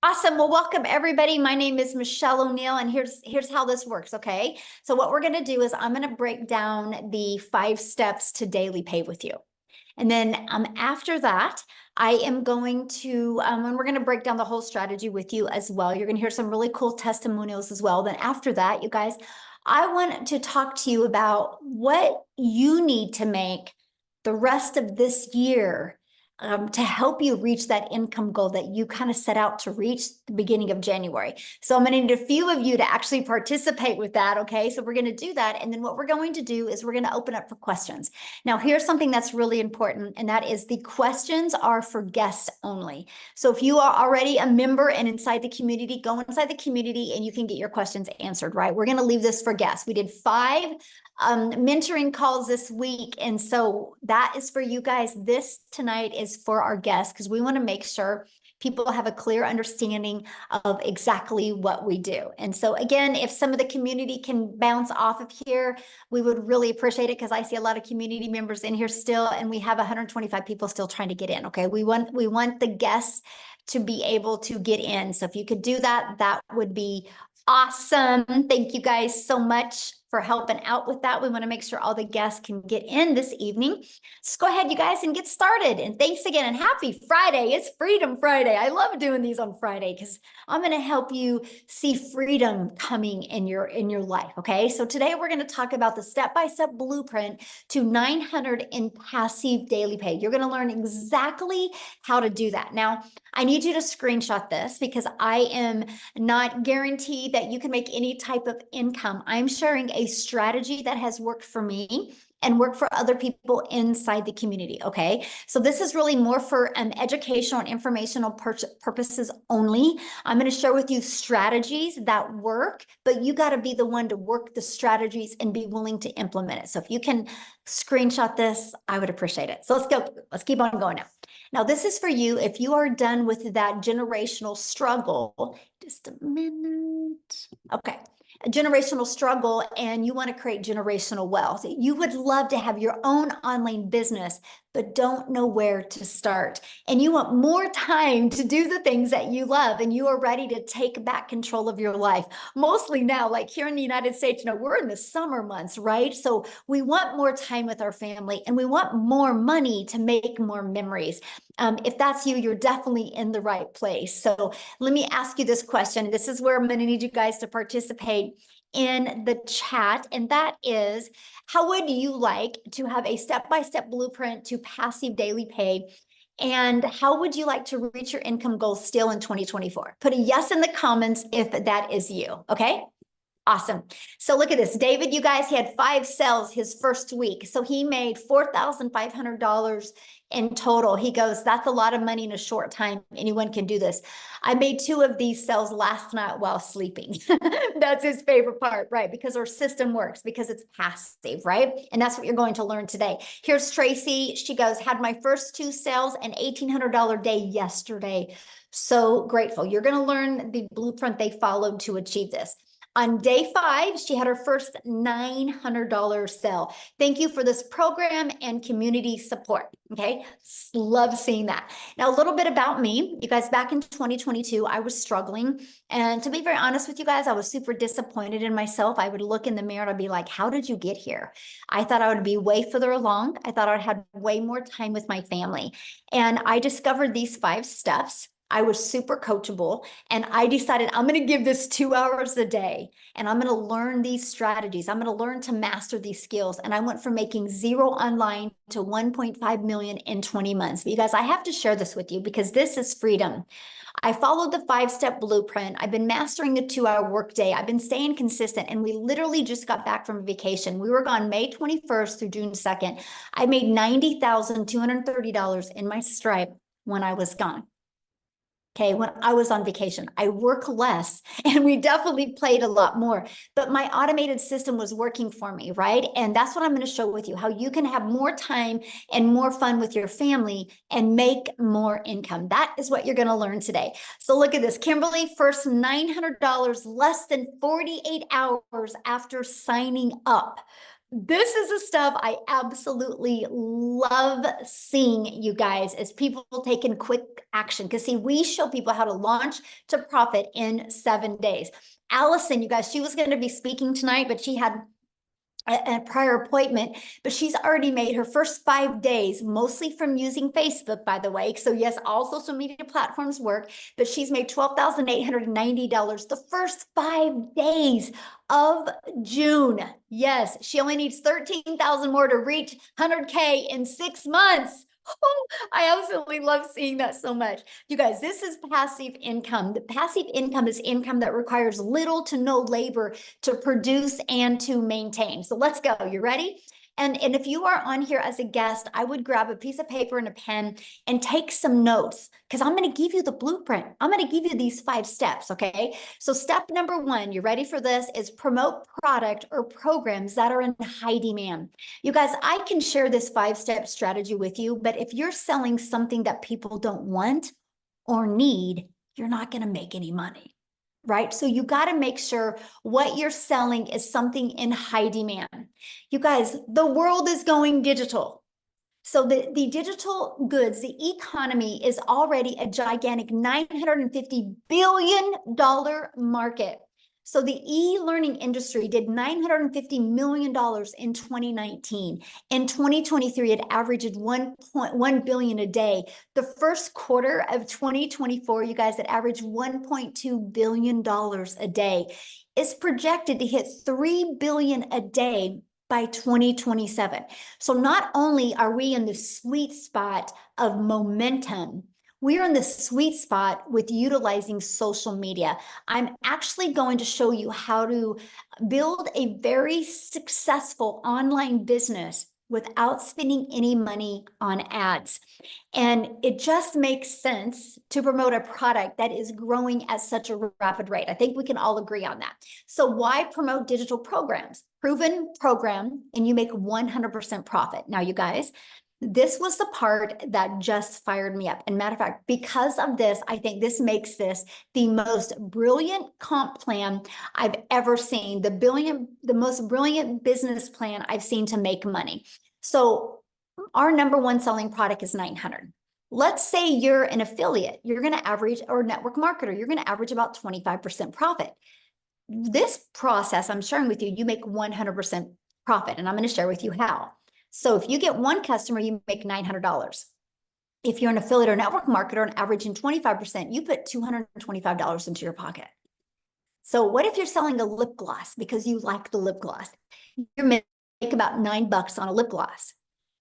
Awesome. Well, welcome everybody. My name is Michelle O'Neill, and here's how this works, okay? So what we're going to do is I'm going to break down the 5 steps to daily pay with you. And then after that, I am going to, and we're going to break down the whole strategy with you as well. You're going to hear some really cool testimonials as well. Then after that, you guys, I want to talk to you about what you need to make the rest of this year to help you reach that income goal that you kind of set out to reach the beginning of January. So I'm going to need a few of you to actually participate with that. Okay. So we're going to do that. And then what we're going to do is we're going to open up for questions. Now, here's something that's really important, and that is the questions are for guests only. So if you are already a member and inside the community, go inside the community and you can get your questions answered, right? We're going to leave this for guests. We did 5 mentoring calls this week. And so that is for you guys. This tonight is for our guests because we want to make sure people have a clear understanding of exactly what we do. And so again, if some of the community can bounce off of here, we would really appreciate it because I see a lot of community members in here still, and we have 125 people still trying to get in. Okay. We want the guests to be able to get in. So if you could do that, that would be awesome. Thank you guys so much for helping out with that. We want to make sure all the guests can get in this evening. So go ahead, you guys, and get started. And thanks again, and happy Friday. It's Freedom Friday. I love doing these on Friday because I'm going to help you see freedom coming in your life. Okay. So today we're going to talk about the step-by-step blueprint to 900 in passive daily pay. You're going to learn exactly how to do that. Now, I need you to screenshot this because I am not guaranteed that you can make any type of income. I'm sharing a strategy that has worked for me and work for other people inside the community. Okay. So this is really more for educational and informational purposes only. I'm going to share with you strategies that work, but you got to be the one to work the strategies and be willing to implement it. So if you can screenshot this, I would appreciate it. So let's go. Let's keep on going now. Now, this is for you if you are done with that generational struggle. Just a minute. Okay. A generational struggle, and you want to create generational wealth. You would love to have your own online business, but don't know where to start. And you want more time to do the things that you love, and you are ready to take back control of your life. Mostly now, like here in the United States, we're in the summer months, right? So we want more time with our family, and we want more money to make more memories. If that's you, you're definitely in the right place. So let me ask you this question. This is where I'm going to need you guys to participate in the chat. And that is, how would you like to have a step-by-step blueprint to passive daily pay? And how would you like to reach your income goals still in 2024? Put a yes in the comments if that is you. Okay. Awesome. So look at this. David, you guys, he had 5 sales his first week. So he made $4,500 in total. He goes, that's a lot of money in a short time. Anyone can do this. I made 2 of these sales last night while sleeping. That's his favorite part, right? Because our system works, because it's passive, right? And that's what you're going to learn today. Here's Tracy. She goes, had my first 2 sales and $1,800 day yesterday. So grateful. You're going to learn the blueprint they followed to achieve this. On day 5, she had her first $900 sale. Thank you for this program and community support. Okay. Love seeing that. Now, a little bit about me. You guys, back in 2022, I was struggling. And to be very honest with you guys, I was super disappointed in myself. I would look in the mirror and I'd be like, how did you get here? I thought I would be way further along. I thought I'd have way more time with my family. And I discovered these 5 steps. I was super coachable, and I decided I'm going to give this 2 hours a day, and I'm going to learn these strategies. I'm going to learn to master these skills. And I went from making 0 online to 1.5 million in 20 months. But you guys, I have to share this with you because this is freedom. I followed the 5-step blueprint. I've been mastering the 2-hour workday. I've been staying consistent, and we literally just got back from vacation. We were gone May 21st through June 2nd. I made $90,230 in my Stripe when I was gone. Okay, when I was on vacation, I work less, and we definitely played a lot more, but my automated system was working for me, right? And that's what I'm going to show with you, how you can have more time and more fun with your family and make more income. That is what you're going to learn today. So look at this. Kimberly, first $900 less than 48 hours after signing up. This is the stuff I absolutely love seeing, you guys, as people taking quick action. Because see, we show people how to launch to profit in 7 days. Allison, you guys, she was going to be speaking tonight, but she had a prior appointment, but she's already made her first 5 days, mostly from using Facebook, by the way. So yes, all social media platforms work, but she's made $12,890 the first 5 days of June. Yes, she only needs 13,000 more to reach 100K in 6 months. Oh, I absolutely love seeing that so much. You guys, this is passive income. The passive income is income that requires little to no labor to produce and to maintain. So let's go. You ready? And if you are on here as a guest, I would grab a piece of paper and a pen and take some notes, because I'm going to give you the blueprint. I'm going to give you these 5 steps. Okay. So step number 1, you ready for this, is promote product or programs that are in high demand. You guys, I can share this 5-step strategy with you, but if you're selling something that people don't want or need, you're not going to make any money, right? So you got to make sure what you're selling is something in high demand. You guys, the world is going digital. So the digital goods, the economy is already a gigantic $950 billion market. So the e-learning industry did $950 million in 2019. In 2023, it averaged 1.1 billion a day. The first quarter of 2024, you guys, it averaged $1.2 billion a day. It's projected to hit 3 billion a day by 2027. So not only are we in the sweet spot of momentum, we're in the sweet spot with utilizing social media. I'm actually going to show you how to build a very successful online business without spending any money on ads. And it just makes sense to promote a product that is growing at such a rapid rate. I think we can all agree on that. So why promote digital programs? Proven program, and you make 100% profit. Now, you guys, this was the part that just fired me up. And matter of fact, because of this, I think this makes this the most brilliant comp plan I've ever seen, the most brilliant business plan I've seen to make money. So our number 1 selling product is 900. Let's say you're an affiliate, you're going to average, or a network marketer, you're going to average about 25% profit. This process I'm sharing with you, you make 100% profit, and I'm going to share with you how. So if you get 1 customer, you make $900. If you're an affiliate or network marketer and averaging 25%, you put $225 into your pocket. So what if you're selling a lip gloss because you like the lip gloss? You make about $9 on a lip gloss.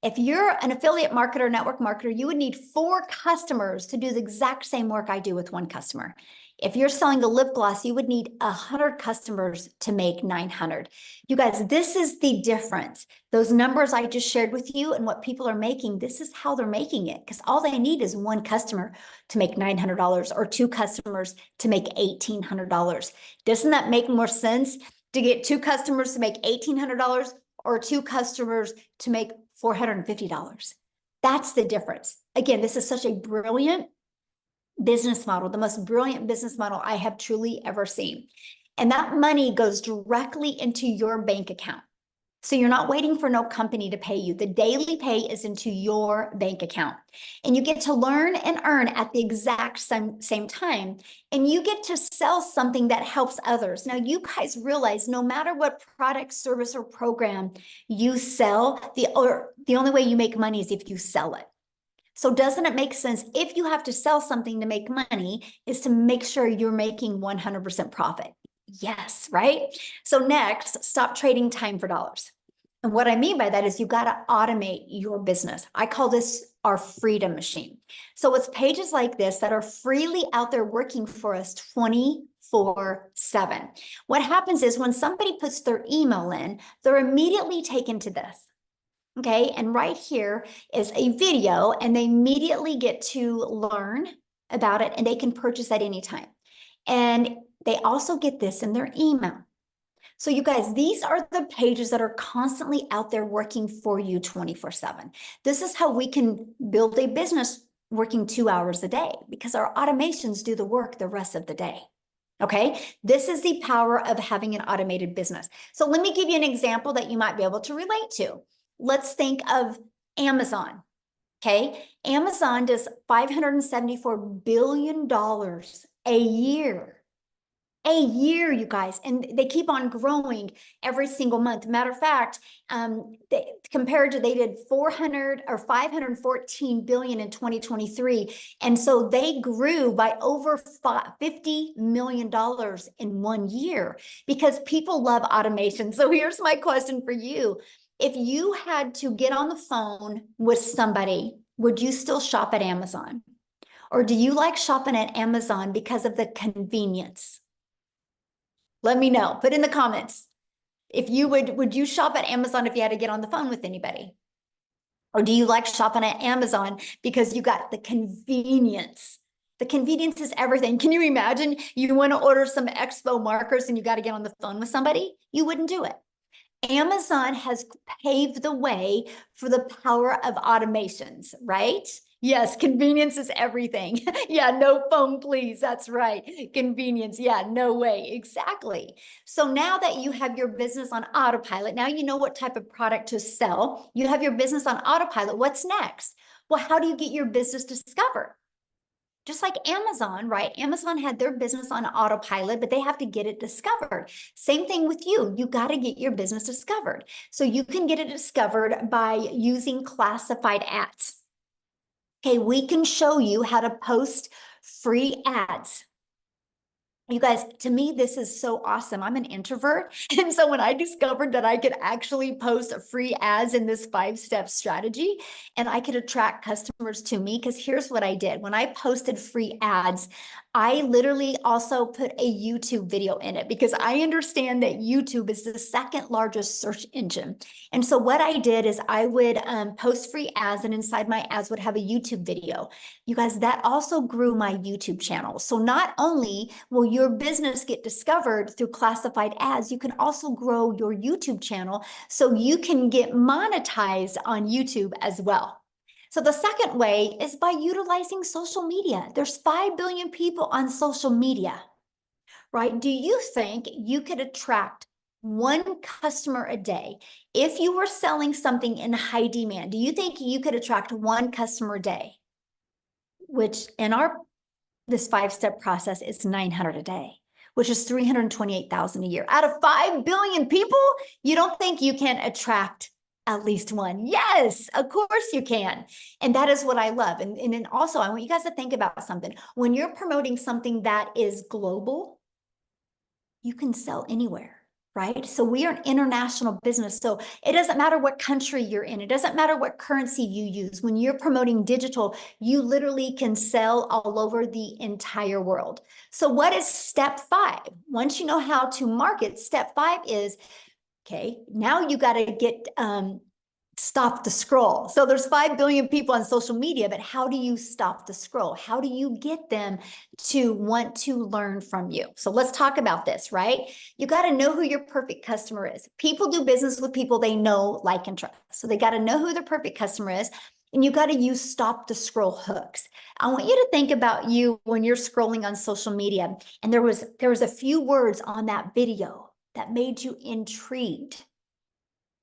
If you're an affiliate marketer, network marketer, you would need 4 customers to do the exact same work I do with 1 customer. If you're selling a lip gloss, you would need 100 customers to make 900. You guys, this is the difference. Those numbers I just shared with you and what people are making, this is how they're making it, because all they need is 1 customer to make $900 or 2 customers to make $1,800. Doesn't that make more sense to get 2 customers to make $1,800 or 2 customers to make $450? That's the difference. Again, this is such a brilliant business model, the most brilliant business model I have truly ever seen. And that money goes directly into your bank account. So you're not waiting for no company to pay you. The daily pay is into your bank account. And you get to learn and earn at the exact same time. And you get to sell something that helps others. Now, you guys realize no matter what product, service, or program you sell, the only way you make money is if you sell it. So doesn't it make sense, if you have to sell something to make money, is to make sure you're making 100% profit? Yes, right? So next, stop trading time for dollars. And what I mean by that is you got to automate your business. I call this our freedom machine. So it's pages like this that are freely out there working for us 24/7. What happens is when somebody puts their email in, they're immediately taken to this. Okay, and right here is a video, and they immediately get to learn about it, and they can purchase at any time. And they also get this in their email. So you guys, these are the pages that are constantly out there working for you 24/7. This is how we can build a business working 2 hours a day, because our automations do the work the rest of the day. Okay, this is the power of having an automated business. So let me give you an example that you might be able to relate to. Let's think of Amazon. Okay, Amazon does $574 billion a year. A year, you guys, and they keep on growing every single month. Matter of fact, they did 400 or 514 billion in 2023, and so they grew by over $50 million in 1 year because people love automation. So here's my question for you: if you had to get on the phone with somebody, would you still shop at Amazon, or do you like shopping at Amazon because of the convenience? Let me know. Put in the comments. If you would you shop at Amazon if you had to get on the phone with anybody? Or do you like shopping at Amazon because you got the convenience? The convenience is everything. Can you imagine you want to order some expo markers and you got to get on the phone with somebody? You wouldn't do it. Amazon has paved the way for the power of automations, right? Yes, convenience is everything. Yeah, no phone, please. That's right. Convenience. Yeah, no way. Exactly. So now that you have your business on autopilot, now you know what type of product to sell. You have your business on autopilot. What's next? Well, how do you get your business discovered? Just like Amazon, right? Amazon had their business on autopilot, but they have to get it discovered. Same thing with you. You got to get your business discovered. So you can get it discovered by using classified ads. Okay, we can show you how to post free ads. You guys, to me, this is so awesome. I'm an introvert. And so when I discovered that I could actually post free ads in this 5-step strategy and I could attract customers to me, because here's what I did. When I posted free ads, I literally also put a YouTube video in it because I understand that YouTube is the second largest search engine. And so what I did is I would post free ads, and inside my ads would have a YouTube video. You guys, that also grew my YouTube channel. So not only will your business get discovered through classified ads, you can also grow your YouTube channel so you can get monetized on YouTube as well. So the second way is by utilizing social media. There's 5 billion people on social media, right? Do you think you could attract one customer a day? If you were selling something in high demand, do you think you could attract one customer a day? Which in this 5-step process is 900 a day, which is 328,000 a year. Out of 5 billion people, you don't think you can attract at least one? Yes, of course you can. And that is what I love. And then also, I want you guys to think about something. When you're promoting something that is global, you can sell anywhere, right? So we are an international business. So it doesn't matter what country you're in. It doesn't matter what currency you use. When you're promoting digital, you literally can sell all over the entire world. So what is step 5? Once you know how to market, step 5 is, okay, now you got to get stop the scroll. So there's 5 billion people on social media, but how do you stop the scroll? How do you get them to want to learn from you? So let's talk about this, right? You got to know who your perfect customer is. People do business with people they know, like, and trust. So they got to know who their perfect customer is. And you got to use stop the scroll hooks. I want you to think about you when you're scrolling on social media, and there was a few words on that video that made you intrigued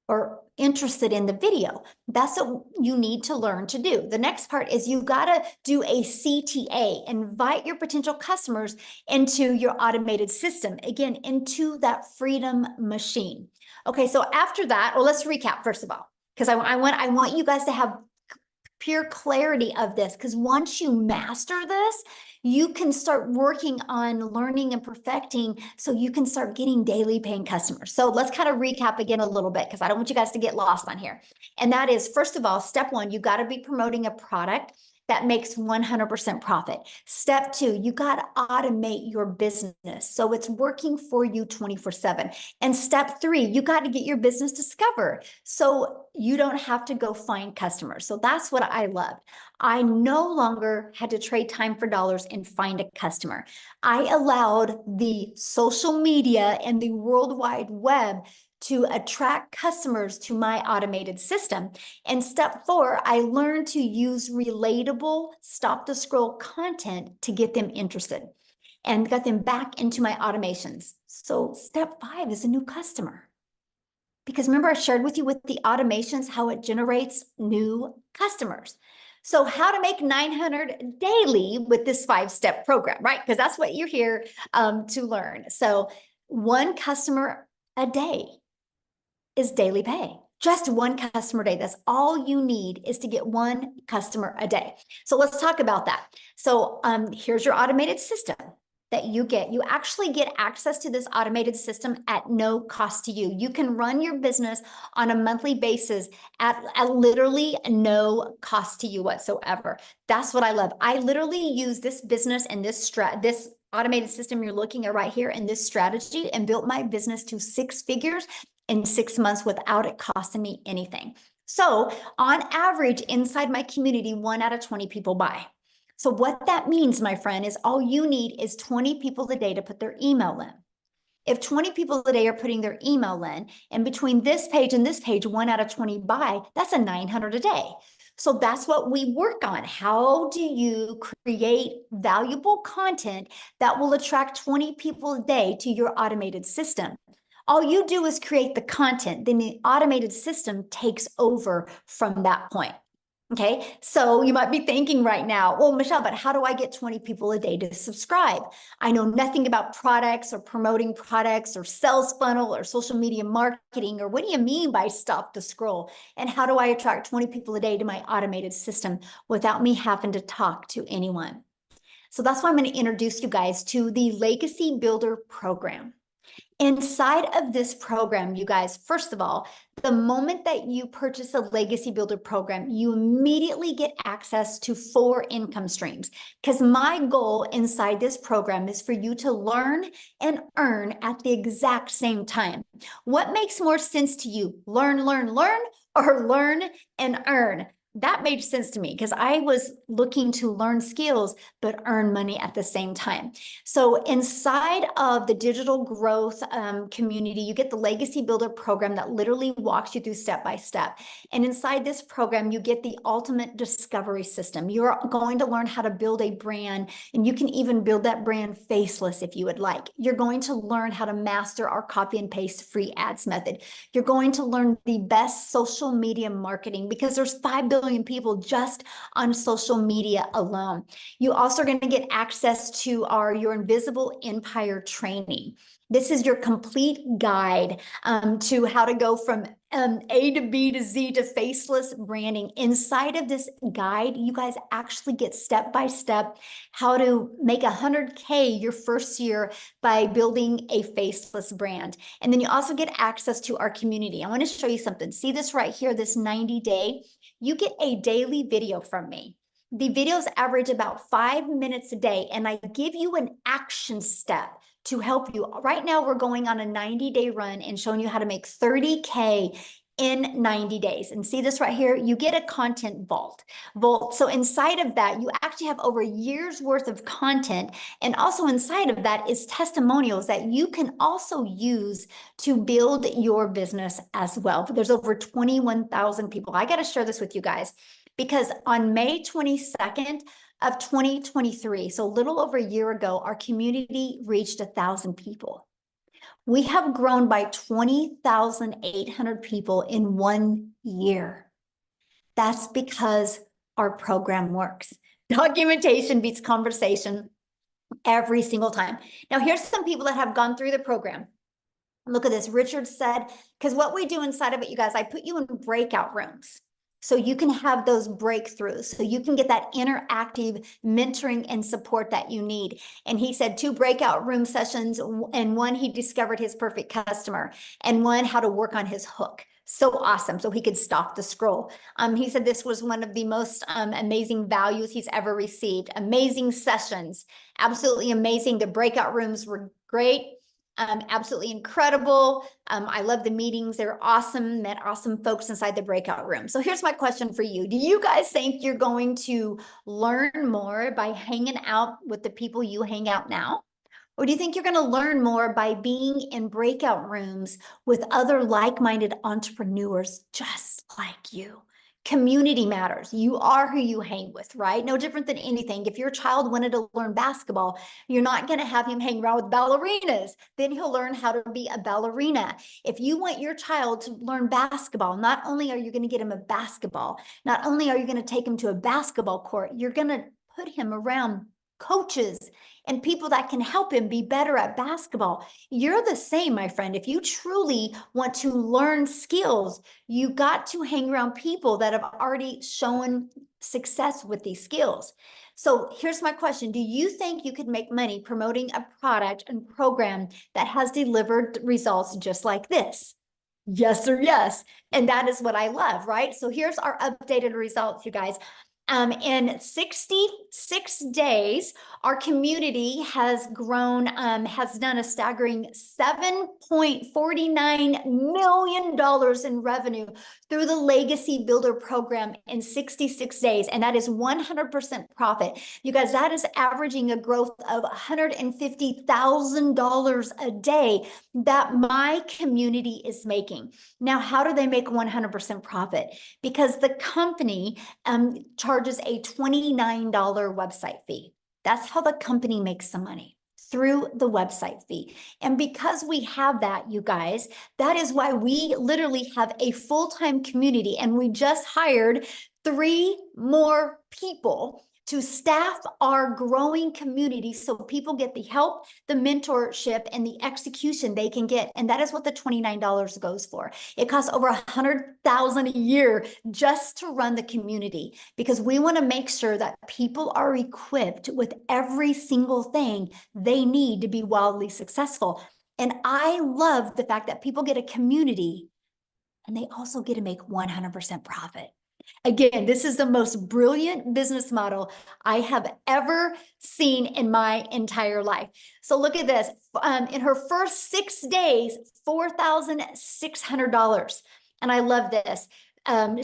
or interested in the video. That's what you need to learn to do. The next part is you got to do a CTA, invite your potential customers into your automated system, again, into that freedom machine. Okay, so after that, well, let's recap first of all, because I want you guys to have pure clarity of this, because once you master this, you can start working on learning and perfecting so you can start getting daily paying customers. So let's kind of recap again a little bit, because I don't want you guys to get lost on here. And that is, first of all, step 1, you got to be promoting a product that makes 100% profit. Step 2, you got to automate your business so it's working for you 24/7. And step 3, you got to get your business discovered so you don't have to go find customers. So that's what I loved. I no longer had to trade time for dollars and find a customer. I allowed the social media and the World Wide Web to attract customers to my automated system. And step 4, I learned to use relatable stop the scroll content to get them interested. and got them back into my automations. So step 5 is a new customer. Because remember, I shared with you with the automations how it generates new customers. So how to make 900 daily with this 5-step program, right? Because that's what you're here to learn. So one customer a day is daily pay. Just one customer a day. That's all you need, is to get one customer a day. So let's talk about that. So here's your automated system that you get. You actually get access to this automated system at no cost to you. You can run your business on a monthly basis at literally no cost to you whatsoever. That's what I love. I literally use this business and this automated system you're looking at right here, and this strategy, and built my business to 6 figures in 6 months without it costing me anything. So on average, inside my community, 1 out of 20 people buy. So what that means, my friend, is all you need is 20 people a day to put their email in. If 20 people a day are putting their email in, and between this page and this page, 1 out of 20 buy, that's a 900 a day. So that's what we work on. How do you create valuable content that will attract 20 people a day to your automated system? All you do is create the content, then the automated system takes over from that point. Okay, so you might be thinking right now, well, Michelle, but how do I get 20 people a day to subscribe? I know nothing about products or promoting products or sales funnel or social media marketing, or what do you mean by stop the scroll? And how do I attract 20 people a day to my automated system without me having to talk to anyone? So that's why I'm going to introduce you guys to the Legacy Builder program. Inside of this program, you guys, first of all, the moment that you purchase a Legacy Builder program, you immediately get access to 4 income streams. Because my goal inside this program is for you to learn and earn at the exact same time. What makes more sense to you? Learn, or learn and earn? That made sense to me because I was looking to learn skills but earn money at the same time. So inside of the digital growth community, you get the Legacy Builder program that literally walks you through step by step. And inside this program, you get the ultimate discovery system. You're going to learn how to build a brand, and you can even build that brand faceless if you would like. You're going to learn how to master our copy and paste free ads method. You're going to learn the best social media marketing, because there's 5 billion people just on social media alone. You also are going to get access to your Invisible Empire training. This is your complete guide to how to go from A to B to Z to faceless branding. Inside of this guide, you guys actually get step-by-step how to make 100K your first year by building a faceless brand. And then you also get access to our community. I want to show you something. See this right here, this 90-day? You get a daily video from me. The videos average about 5 minutes a day, and I give you an action step to help you. Right now, we're going on a 90-day run and showing you how to make 30K in 90 days. And see this right here? You get a content vault. So inside of that, you actually have over a year's worth of content. And also inside of that is testimonials that you can also use to build your business as well. There's over 21,000 people. I got to share this with you guys, because on May 22nd of 2023, so a little over a year ago, our community reached 1,000 people. We have grown by 20,800 people in 1 year. That's because our program works. Documentation beats conversation every single time. Now, here's some people that have gone through the program. Look at this. Richard said, because what we do inside of it, you guys, I put you in breakout rooms, so you can have those breakthroughs, so you can get that interactive mentoring and support that you need. And he said 2 breakout room sessions, and 1, he discovered his perfect customer, and 1, how to work on his hook. So awesome. So he could stop the scroll. He said this was one of the most amazing values he's ever received. Amazing sessions. Absolutely amazing. The breakout rooms were great. Absolutely incredible. I love the meetings. They're awesome. Met awesome folks inside the breakout room. So here's my question for you. Do you guys think you're going to learn more by hanging out with the people you hang out now? Or do you think you're going to learn more by being in breakout rooms with other like-minded entrepreneurs just like you? Community matters. You are who you hang with, right? No different than anything. If your child wanted to learn basketball, you're not going to have him hang around with ballerinas. Then he'll learn how to be a ballerina. If you want your child to learn basketball, not only are you going to get him a basketball, not only are you going to take him to a basketball court, you're going to put him around coaches and people that can help him be better at basketball. You're the same, my friend. If you truly want to learn skills, you got to hang around people that have already shown success with these skills. So here's my question. Do you think you could make money promoting a product and program that has delivered results just like this? Yes or yes. And that is what I love, right? So here's our updated results, you guys. In 66 days, our community has grown, has done a staggering $7.49 million in revenue through the Legacy Builder program in 66 days. And that is 100% profit. You guys, that is averaging a growth of $150,000 a day that my community is making. Now, how do they make 100% profit? Because the company charges a $29 website fee. That's how the company makes some money, through the website fee. And because we have that, you guys, that is why we literally have a full-time community, and we just hired 3 more people to staff our growing community so people get the help, the mentorship, and the execution they can get. And that is what the $29 goes for. It costs over $100,000 a year just to run the community, because we want to make sure that people are equipped with every single thing they need to be wildly successful. And I love the fact that people get a community and they also get to make 100% profit. Again, this is the most brilliant business model I have ever seen in my entire life. So look at this. In her first 6 days, $4,600. And I love this.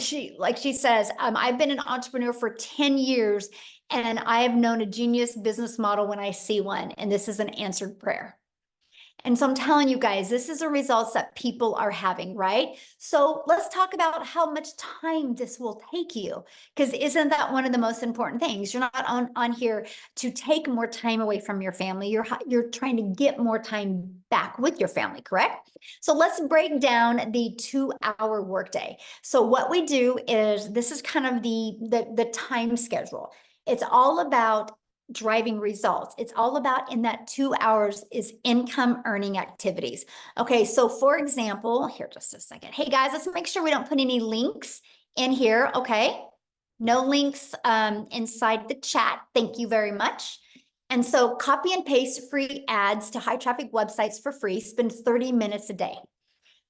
She says, I've been an entrepreneur for 10 years, and I have known a genius business model when I see one. And this is an answered prayer. And so I'm telling you guys, this is the results that people are having, right? So let's talk about how much time this will take you, because isn't that one of the most important things? You're not on here to take more time away from your family. You're trying to get more time back with your family, correct? So let's break down the 2-hour workday. So what we do is, this is kind of the time schedule. It's all about driving results. It's all about, in that 2 hours, is income earning activities. Okay, so for example, here, just a second. Hey guys, let's make sure we don't put any links in here, okay? No links inside the chat. Thank you very much. And so copy and paste free ads to high traffic websites for free. Spend 30 minutes a day.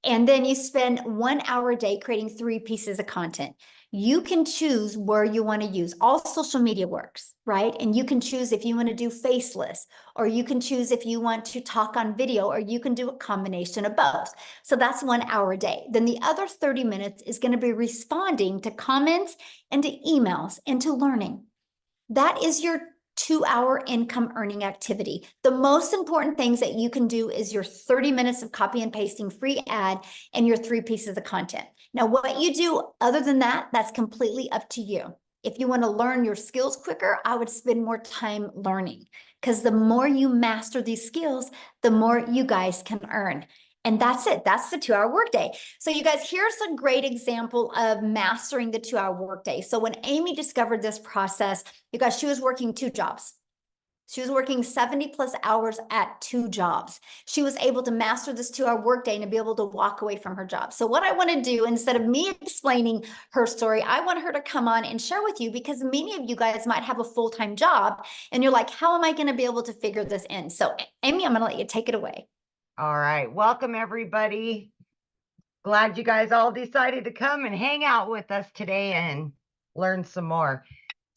And then you spend 1 hour a day creating 3 pieces of content. You can choose where you want to use. All social media works, right? And you can choose if you want to do faceless, or you can choose if you want to talk on video, or you can do a combination of both. So that's 1 hour a day. Then the other 30 minutes is going to be responding to comments and to emails and to learning. That is your 2-hour income earning activity. The most important things that you can do is your 30 minutes of copy and pasting free ad and your 3 pieces of content. Now, what you do other than that, that's completely up to you. If you want to learn your skills quicker, I would spend more time learning, because the more you master these skills, the more you guys can earn. And that's it. That's the 2-hour workday. So you guys, here's a great example of mastering the 2-hour workday. So when Amy discovered this process, you guys, she was working 2 jobs. She was working 70 plus hours at 2 jobs. She was able to master this 2-hour workday and to be able to walk away from her job. So what I want to do, instead of me explaining her story, I want her to come on and share with you, because many of you guys might have a full-time job and you're like, how am I going to be able to figure this in? So Amy, I'm going to let you take it away. All right. Welcome, everybody. Glad you guys all decided to come and hang out with us today and learn some more.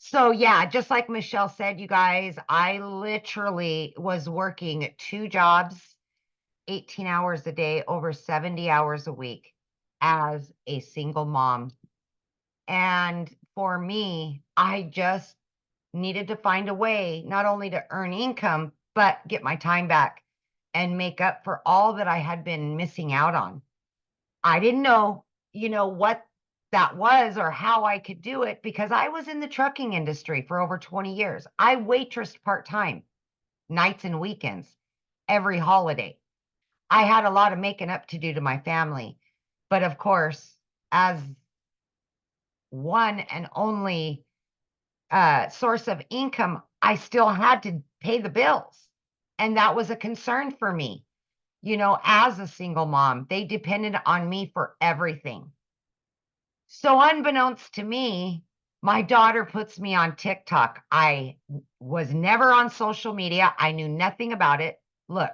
So yeah, just like Michelle said, you guys, I literally was working 2 jobs, 18 hours a day, over 70 hours a week as a single mom. And for me, I just needed to find a way not only to earn income, but get my time back and make up for all that I had been missing out on. I didn't know, what that was or how I could do it because I was in the trucking industry for over 20 years. I waitressed part-time, nights and weekends, every holiday. I had a lot of making up to do to my family. But of course, as one and only source of income, I still had to pay the bills. And that was a concern for me. You know, as a single mom, they depended on me for everything. So unbeknownst to me, my daughter puts me on TikTok. I was never on social media. I knew nothing about it. Look,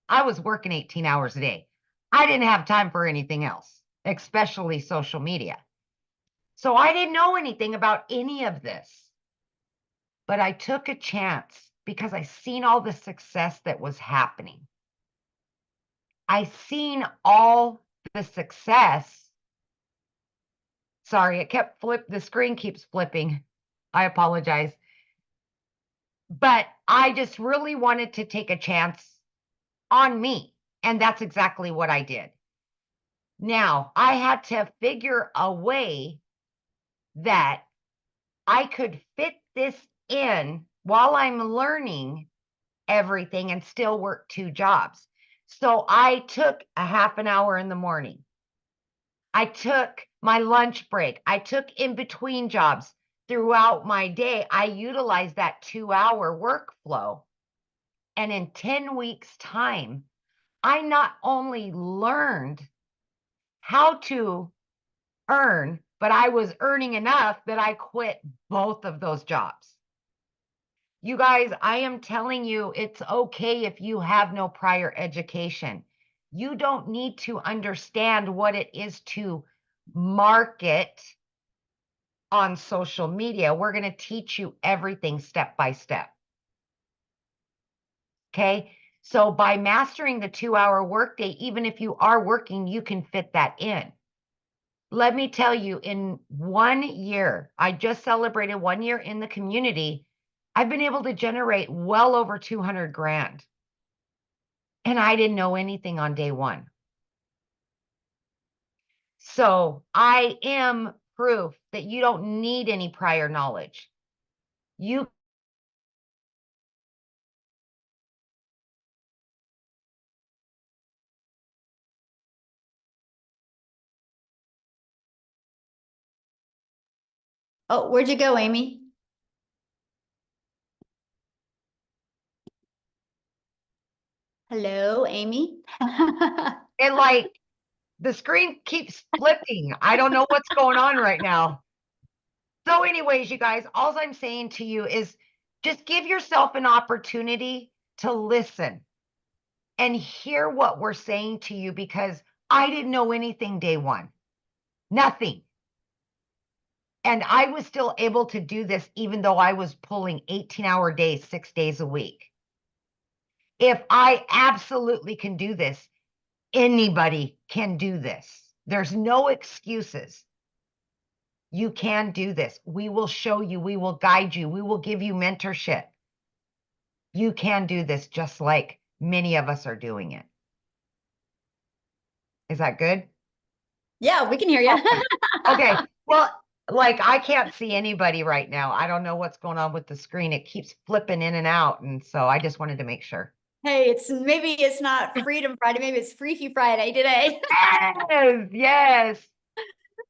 I was working 18 hours a day. I didn't have time for anything else, especially social media. So I didn't know anything about any of this. But I took a chance because I seen all the success that was happening. I seen all the success. Sorry, the screen keeps flipping. I apologize. But I just really wanted to take a chance on me. And that's exactly what I did. Now, I had to figure a way that I could fit this in while I'm learning everything and still work 2 jobs. So I took a half an hour in the morning. I took my lunch break. I took in between jobs throughout my day. I utilized that 2-hour workflow. And in 10 weeks' time, I not only learned how to earn, but I was earning enough that I quit both of those jobs. You guys, I am telling you, it's okay if you have no prior education. You don't need to understand what it is to market on social media. We're going to teach you everything step by step. Okay. So by mastering the 2-hour workday, even if you are working, you can fit that in. Let me tell you, in 1 year, I just celebrated 1 year in the community. I've been able to generate well over 200 grand. And I didn't know anything on day one. So I am proof that you don't need any prior knowledge. You Oh, where'd you go, Amy? Hello, Amy? and like the screen keeps flipping. I don't know what's going on right now. So anyways, you guys, all I'm saying to you is just give yourself an opportunity to listen and hear what we're saying to you because I didn't know anything day one. Nothing. And I was still able to do this even though I was pulling 18-hour days, 6 days a week. If I absolutely can do this, anybody can do this. There's no excuses. You can do this. We will show you. We will guide you. We will give you mentorship. You can do this just like many of us are doing it. Is that good? Yeah, we can hear you. Okay. Well, like I can't see anybody right now. I don't know what's going on with the screen. It keeps flipping in and out. And so I just wanted to make sure. Hey, maybe it's not Freedom Friday, maybe it's Freaky Friday today. Yes, yes.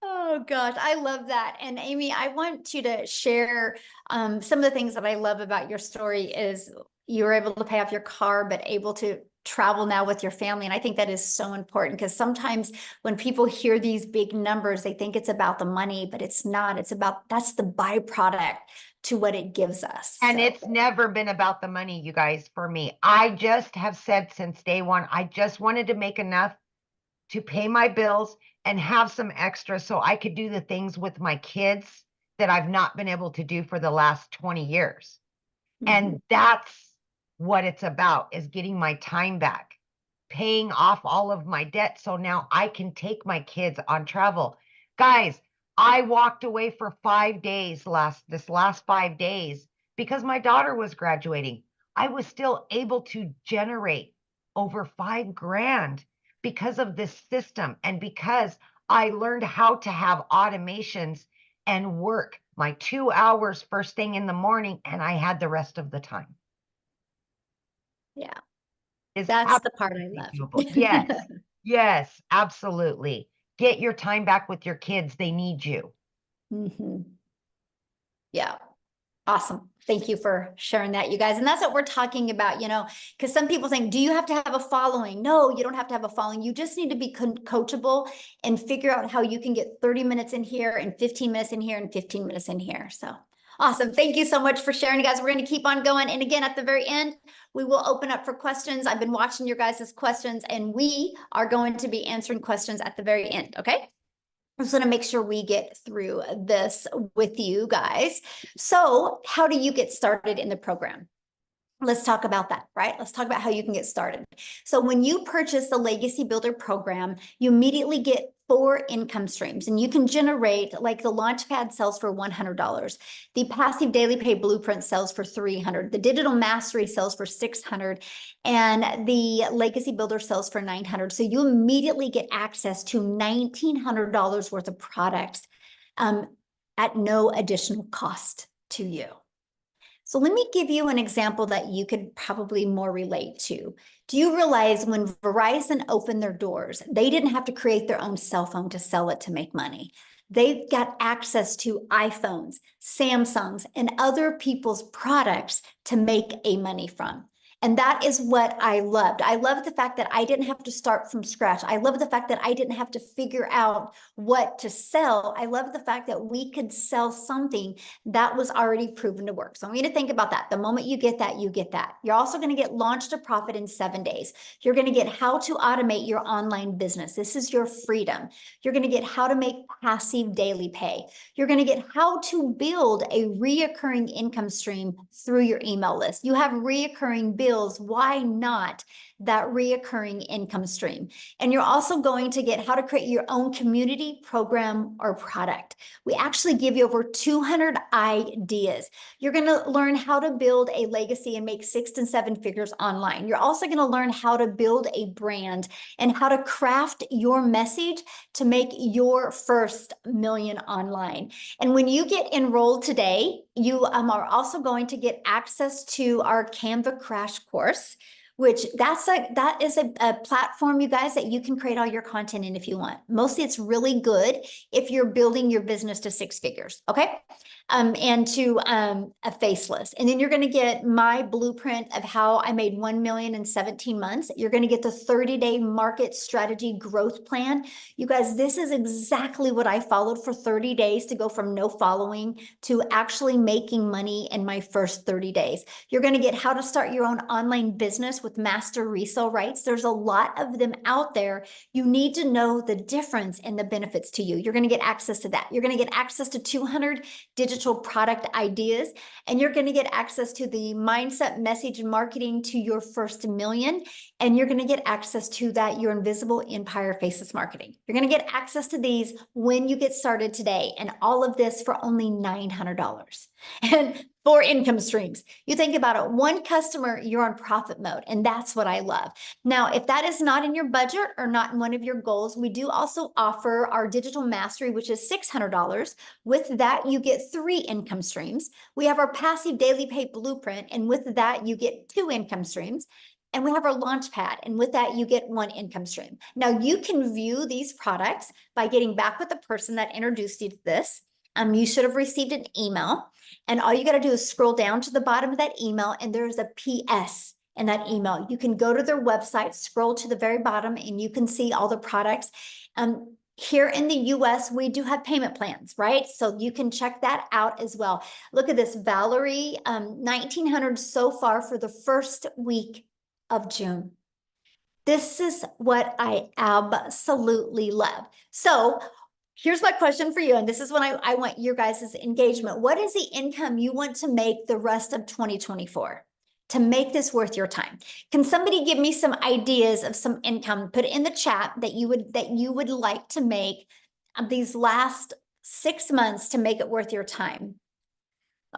Oh gosh, I love that. And Amy, I want you to share some of the things that I love about your story is you were able to pay off your car, but able to travel now with your family. And I think that is so important because sometimes when people hear these big numbers, they think it's about the money, but it's not. It's about that's the byproduct to what it gives us. And So. it's never been about the money, you guys, for me. I just have said since day one, I just wanted to make enough to pay my bills and have some extra so I could do the things with my kids that I've not been able to do for the last 20 years. And that's what it's about is getting my time back, paying off all of my debt. So now I can take my kids on travel. Guys, I walked away for 5 days this last 5 days because my daughter was graduating. I was still able to generate over 5 grand because of this system and because I learned how to have automations and work my 2 hours first thing in the morning, and I had the rest of the time. Yeah, Is that's the part I absolutely doable. love. Yes, yes, absolutely. Get your time back with your kids. They need you. Mhm. Yeah. Awesome. Thank you for sharing that, you guys. And that's what we're talking about, because some people think, do you have to have a following? No, you don't have to have a following. You just need to be coachable and figure out how you can get 30 minutes in here and 15 minutes in here and 15 minutes in here. So awesome. Thank you so much for sharing, guys. We're going to keep on going. And again, at the very end, we will open up for questions. I've been watching your guys' questions, and we are going to be answering questions at the very end. Okay. I just want to make sure we get through this with you guys. So, how do you get started in the program? Let's talk about that, right? Let's talk about how you can get started. So when you purchase the Legacy Builder program, you immediately get 4 income streams, and you can generate, like, the Launchpad sells for $100. The Passive Daily Pay Blueprint sells for $300. The Digital Mastery sells for $600, and the Legacy Builder sells for $900. So you immediately get access to $1,900 worth of products at no additional cost to you. So let me give you an example that you could probably more relate to. Do you realize when Verizon opened their doors, they didn't have to create their own cell phone to sell it to make money? They got access to iPhones, Samsungs, and other people's products to make a money from. And that is what I loved. I loved the fact that I didn't have to start from scratch. I love the fact that I didn't have to figure out what to sell. I love the fact that we could sell something that was already proven to work. So I want you to think about that. The moment you get that, you get that. You're also going to get Launch to Profit in 7 days. You're going to get how to automate your online business. This is your freedom. You're going to get how to make passive daily pay. You're going to get how to build a reoccurring income stream through your email list. You have reoccurring bills. Why not that reoccurring income stream? And you're also going to get how to create your own community, program, or product. We actually give you over 200 ideas. You're going to learn how to build a legacy and make 6 and 7 figures online. You're also going to learn how to build a brand and how to craft your message to make your first million online. And when you get enrolled today, you are also going to get access to our Canva Crash Course, which that is a platform, you guys, that you can create all your content in if you want. Mostly it's really good if you're building your business to 6 figures, okay? And to a faceless. And then you're going to get my blueprint of how I made 1 million in 17 months. You're going to get the 30-day market strategy growth plan. You guys, this is exactly what I followed for 30 days to go from no following to actually making money in my first 30 days. You're going to get how to start your own online business with master resale rights. There's a lot of them out there. You need to know the difference and the benefits to you. You're going to get access to that. You're going to get access to 200 digital product ideas, and you're going to get access to the mindset, message, and marketing to your first million. And you're going to get access to that your invisible empire faceless marketing. You're going to get access to these when you get started today, and all of this for only $900. And 4 income streams. You think about it, 1 customer, you're on profit mode. And that's what I love. Now, if that is not in your budget or not in one of your goals, we do also offer our digital mastery, which is $600. With that, you get 3 income streams. We have our passive daily pay blueprint. And with that, you get 2 income streams. And we have our Launchpad, and with that, you get 1 income stream. Now, you can view these products by getting back with the person that introduced you to this. You should have received an email, and all you got to do is scroll down to the bottom of that email, and there's a PS in that email. You can go to their website, scroll to the very bottom, and you can see all the products. Here in the US, we do have payment plans, right? So you can check that out as well. Look at this, Valerie, 1,900 so far for the first week of June. This is what I absolutely love. So here's my question for you, and this is when I want your guys' engagement. What is the income you want to make the rest of 2024 to make this worth your time? Can somebody give me some ideas of some income? Put it in the chat that you would like to make these last 6 months to make it worth your time.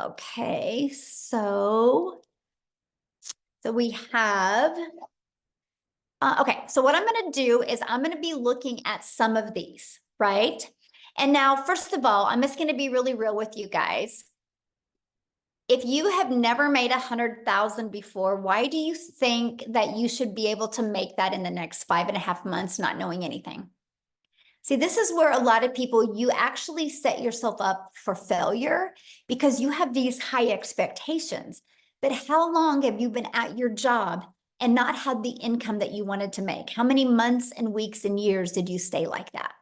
Okay, so we have. Okay, so what I'm going to do is I'm going to be looking at some of these. right? And now, first of all, I'm just going to be really real with you guys. If you have never made 100,000 before, why do you think that you should be able to make that in the next 5.5 months, not knowing anything? See, this is where a lot of people, you actually set yourself up for failure because you have these high expectations. But how long have you been at your job and not had the income that you wanted to make? How many months and weeks and years did you stay like that?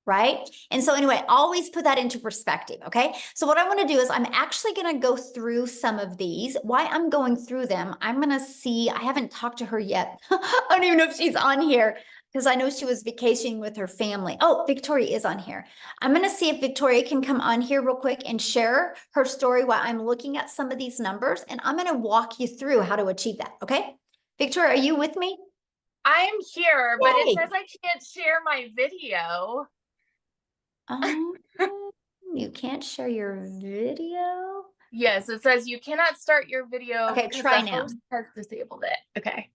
Right? And so anyway, always put that into perspective, okay? So what I want to do is I'm actually going to go through some of these. Why I'm going through them, I'm going to see, I haven't talked to her yet. I don't even know if she's on here because I know she was vacationing with her family. Oh, Victoria is on here. I'm going to see if Victoria can come on here real quick and share her story while I'm looking at some of these numbers, and I'm going to walk you through how to achieve that, okay? Victoria, are you with me? I'm here, but it Yay. says I can't share my video. Um, you can't share your video? Yes, it says you cannot start your video Okay, because try the now. host has disabled it. Okay.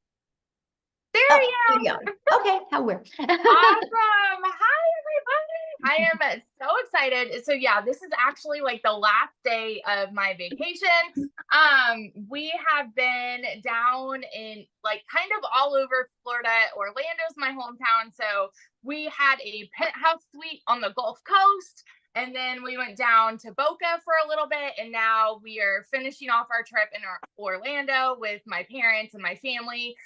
There Oh, you here you are. Okay, how weird. Awesome. Hi, everybody. I am so excited. So yeah, this is actually like the last day of my vacation. We have been down in like kind of all over Florida. Orlando's my hometown. So we had a penthouse suite on the Gulf Coast. And then we went down to Boca for a little bit. And now we are finishing off our trip in Orlando with my parents and my family.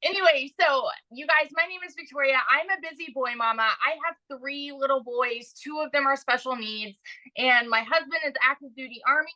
Anyway, so you guys, my name is Victoria. I'm a busy boy mama. I have 3 little boys. 2 of them are special needs, and my husband is active duty Army.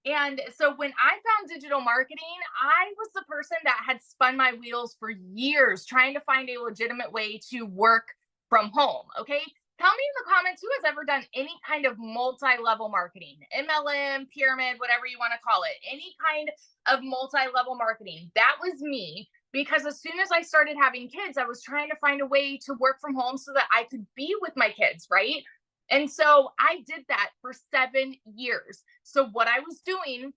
And so when I found digital marketing, I was the person that had spun my wheels for years trying to find a legitimate way to work from home. Okay. Tell me in the comments who has ever done any kind of multi-level marketing, MLM, pyramid, whatever you want to call it, any kind of multi-level marketing. That was me, because as soon as I started having kids, I was trying to find a way to work from home so that I could be with my kids, right? And so I did that for 7 years. So what I was doing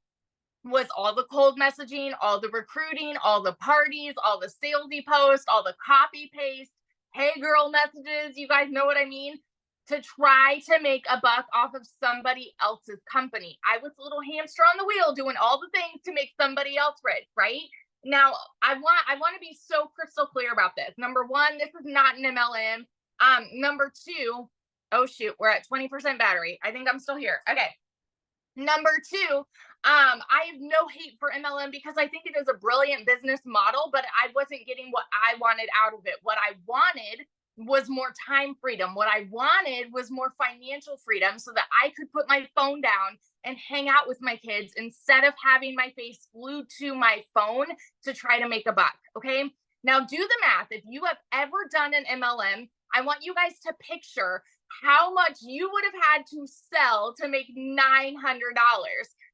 was all the cold messaging, all the recruiting, all the parties, all the salesy posts, all the copy paste, hey girl messages, you guys know what I mean, to try to make a buck off of somebody else's company. I was a little hamster on the wheel doing all the things to make somebody else rich, right? Now, I want to be so crystal clear about this. Number 1, this is not an MLM. Number 2, oh shoot, we're at 20% battery. I think I'm still here. Okay. Number 2, I have no hate for MLM because I think it is a brilliant business model, but I wasn't getting what I wanted out of it. What I wanted was more time freedom. What I wanted was more financial freedom so that I could put my phone down and hang out with my kids instead of having my face glued to my phone to try to make a buck. Okay. Now do the math. If you have ever done an MLM, I want you guys to picture how much you would have had to sell to make $900.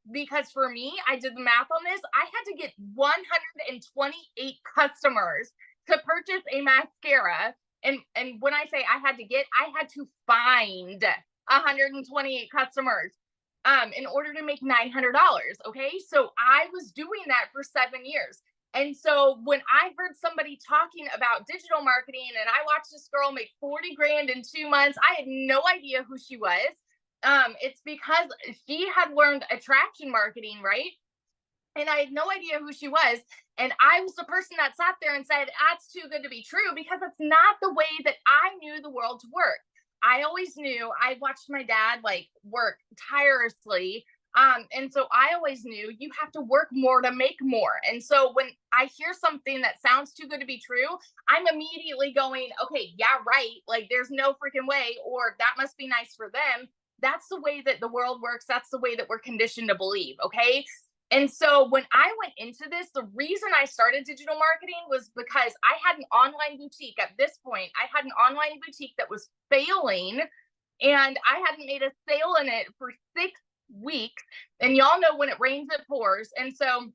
Because for me, I did the math on this. I had to get 128 customers to purchase a mascara. And when I say I had to get, I had to find 128 customers in order to make $900. Okay. So I was doing that for 7 years. And so when I heard somebody talking about digital marketing and I watched this girl make 40 grand in 2 months, I had no idea who she was. It's because she had learned attraction marketing, right? And I had no idea who she was. And I was the person that sat there and said, that's too good to be true, because it's not the way that I knew the world to work. I always knew, I watched my dad like work tirelessly. And so I always knew you have to work more to make more. And so when I hear something that sounds too good to be true, I'm immediately going, okay, yeah, right. Like there's no freaking way, or that must be nice for them. That's the way that the world works. That's the way that we're conditioned to believe. Okay. And so when I went into this, the reason I started digital marketing was because I had an online boutique. At this point, I had an online boutique that was failing, and I hadn't made a sale in it for 6 weeks. And y'all know when it rains, it pours. And so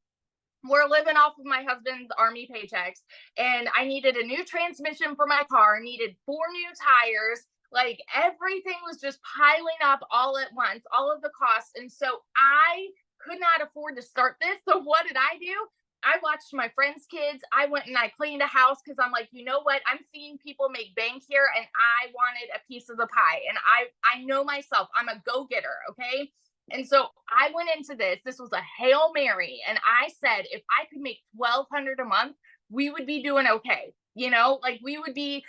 we're living off of my husband's Army paychecks, and I needed a new transmission for my car, needed 4 new tires. Like everything was just piling up all at once, all of the costs. And so I could not afford to start this. So what did I do? I watched my friends' kids. I went and I cleaned a house because I'm like, you know what? I'm seeing people make bank here and I wanted a piece of the pie. And I know myself, I'm a go-getter, okay? And so I went into this. This was a Hail Mary. And I said, if I could make $1,200 a month, we would be doing okay. You know, like we would be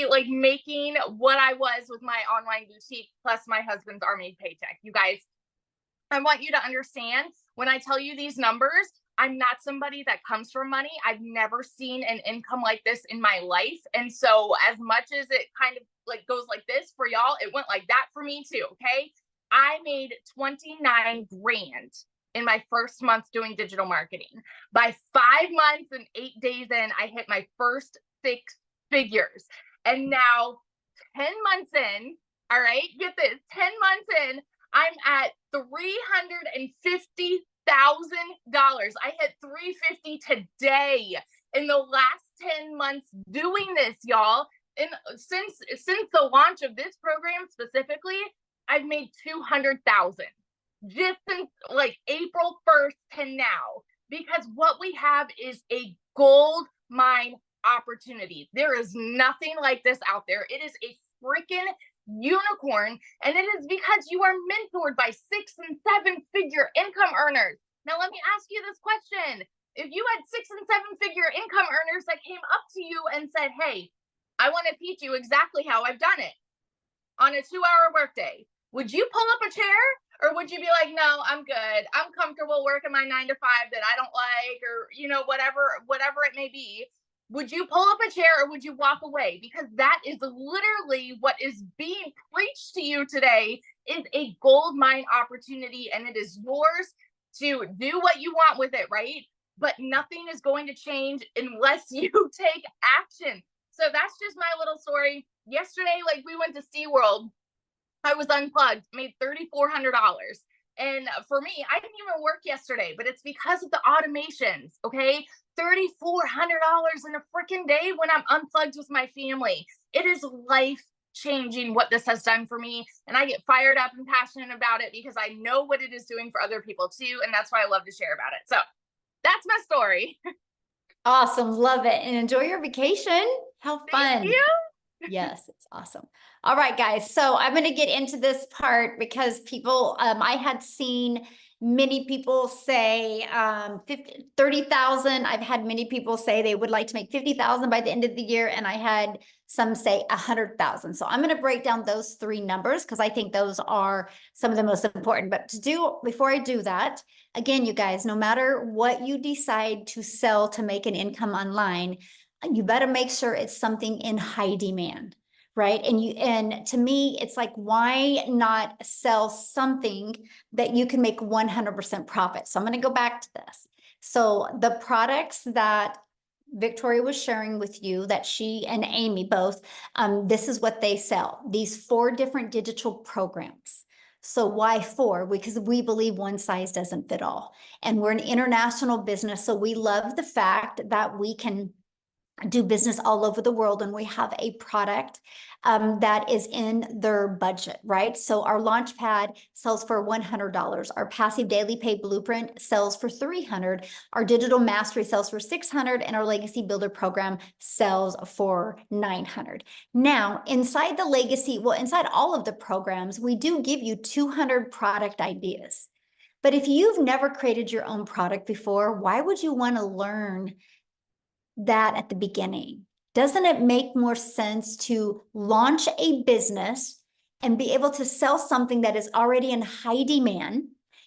like making what I was with my online boutique plus my husband's army paycheck. You guys, I want you to understand when I tell you these numbers, I'm not somebody that comes from money. I've never seen an income like this in my life. And so as much as it kind of like goes like this for y'all, it went like that for me too. Okay. I made 29 grand in my first month doing digital marketing. By 5 months and 8 days in, I hit my first 6 figures. And now 10 months in, all right, get this, 10 months in, I'm at $350,000. I hit 350 today in the last 10 months doing this, y'all. And since the launch of this program specifically, I've made 200,000 just since like April 1st to now, because what we have is a gold mine opportunity. There is nothing like this out there. It is a freaking unicorn, and it is because you are mentored by 6 and 7 figure income earners. Now let me ask you this question. If you had 6 and 7 figure income earners that came up to you and said, hey, I want to teach you exactly how I've done it on a 2-hour workday, would you pull up a chair, or would you be like, no, I'm good, I'm comfortable working my 9 to 5 that I don't like, or you know, whatever it may be? Would you pull up a chair or would you walk away? Because that is literally what is being preached to you today, is a gold mine opportunity, and it is yours to do what you want with it, right? But nothing is going to change unless you take action. So that's just my little story. Yesterday, like we went to SeaWorld, I was unplugged, made $3,400. And for me, I didn't even work yesterday, but it's because of the automations, okay? $3,400 in a freaking day when I'm unplugged with my family. It is life changing what this has done for me. And I get fired up and passionate about it because I know what it is doing for other people too. And that's why I love to share about it. So that's my story. Awesome. Love it. And enjoy your vacation. How fun. Thank you. Yes, it's awesome. All right, guys. So I'm going to get into this part because people, I had seen many people say 30,000. I've had many people say they would like to make 50,000 by the end of the year. And I had some say 100,000. So I'm going to break down those 3 numbers because I think those are some of the most important. But before I do that, again, you guys, no matter what you decide to sell to make an income online, you better make sure it's something in high demand, right? And to me, it's like, why not sell something that you can make 100% profit? So I'm going to go back to this. So the products that Victoria was sharing with you, that she and Amy both, this is what they sell. These 4 different digital programs. So why 4? Because we believe one size doesn't fit all. And we're an international business. So we love the fact that we can do business all over the world, and we have a product that is in their budget, right? So our Launchpad sells for $100. Our Passive Daily Pay Blueprint sells for $300. Our Digital Mastery sells for $600, and our Legacy Builder program sells for $900. Now, inside inside all of the programs, we do give you 200 product ideas. But if you've never created your own product before, why would you want to learn that at the beginning? Doesn't it make more sense to launch a business and be able to sell something that is already in high demand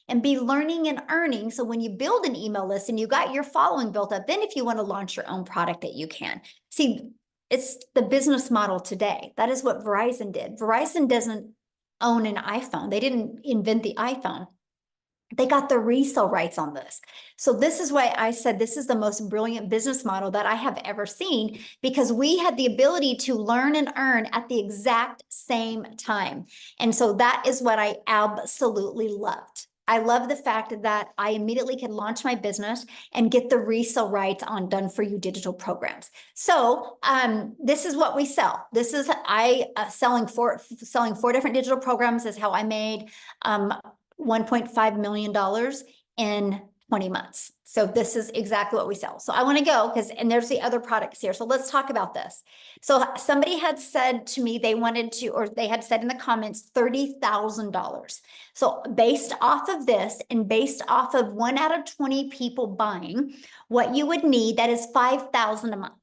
and be learning and earning? So when you build an email list and you got your following built up, then if you want to launch your own product, that you can. See, it's the business model today. That is what Verizon did. Verizon doesn't own an iPhone. They didn't invent the iPhone. They got the resale rights on this. So this is why I said this is the most brilliant business model that I have ever seen, because we had the ability to learn and earn at the exact same time. And so that is what I absolutely loved. I love the fact that I immediately could launch my business and get the resale rights on done for you digital programs. So this is what we sell. This is selling 4 different digital programs is how I made $1.5 million in 20 months. So this is exactly what we sell. So I want to go and there's the other products here. So let's talk about this. So somebody had said to me, they wanted to, or they had said in the comments, $30,000. So based off of this and based off of 1 out of 20 people buying, what you would need, that is 5,000 a month.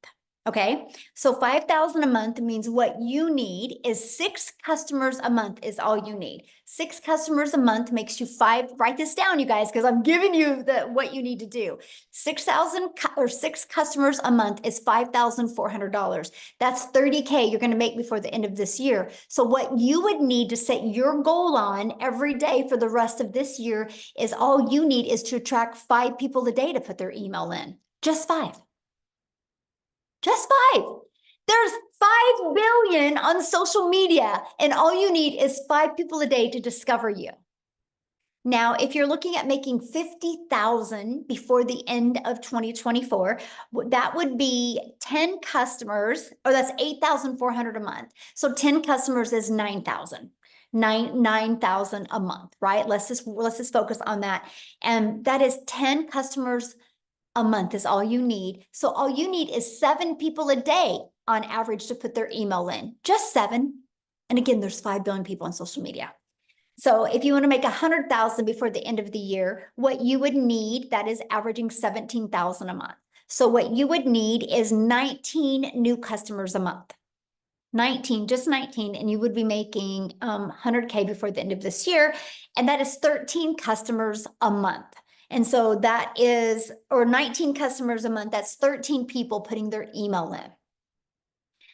Okay, so 5,000 a month means what you need is 6 customers a month is all you need. 6 customers a month makes you 5. Write this down, you guys, because I'm giving you what you need to do. 6,000 or 6 customers a month is $5,400. That's 30K you're going to make before the end of this year. So what you would need to set your goal on every day for the rest of this year is all you need is to attract 5 people a day to put their email in. Just 5. Just 5. There's 5 billion on social media, and all you need is 5 people a day to discover you. Now, if you're looking at making 50,000 before the end of 2024, that would be 10 customers, or that's 8,400 a month. So 10 customers is 9,000. 9,000 a month, right? Let's just focus on that. And that is 10 customers a month is all you need. So all you need is 7 people a day on average to put their email in, just 7. And again, there's 5 billion people on social media. So if you want to make 100,000 before the end of the year, what you would need, that is averaging 17,000 a month. So what you would need is 19 new customers a month. 19, just 19, and you would be making 100K before the end of this year. And that is 13 customers a month. And so that is, or 19 customers a month, that's 13 people putting their email in.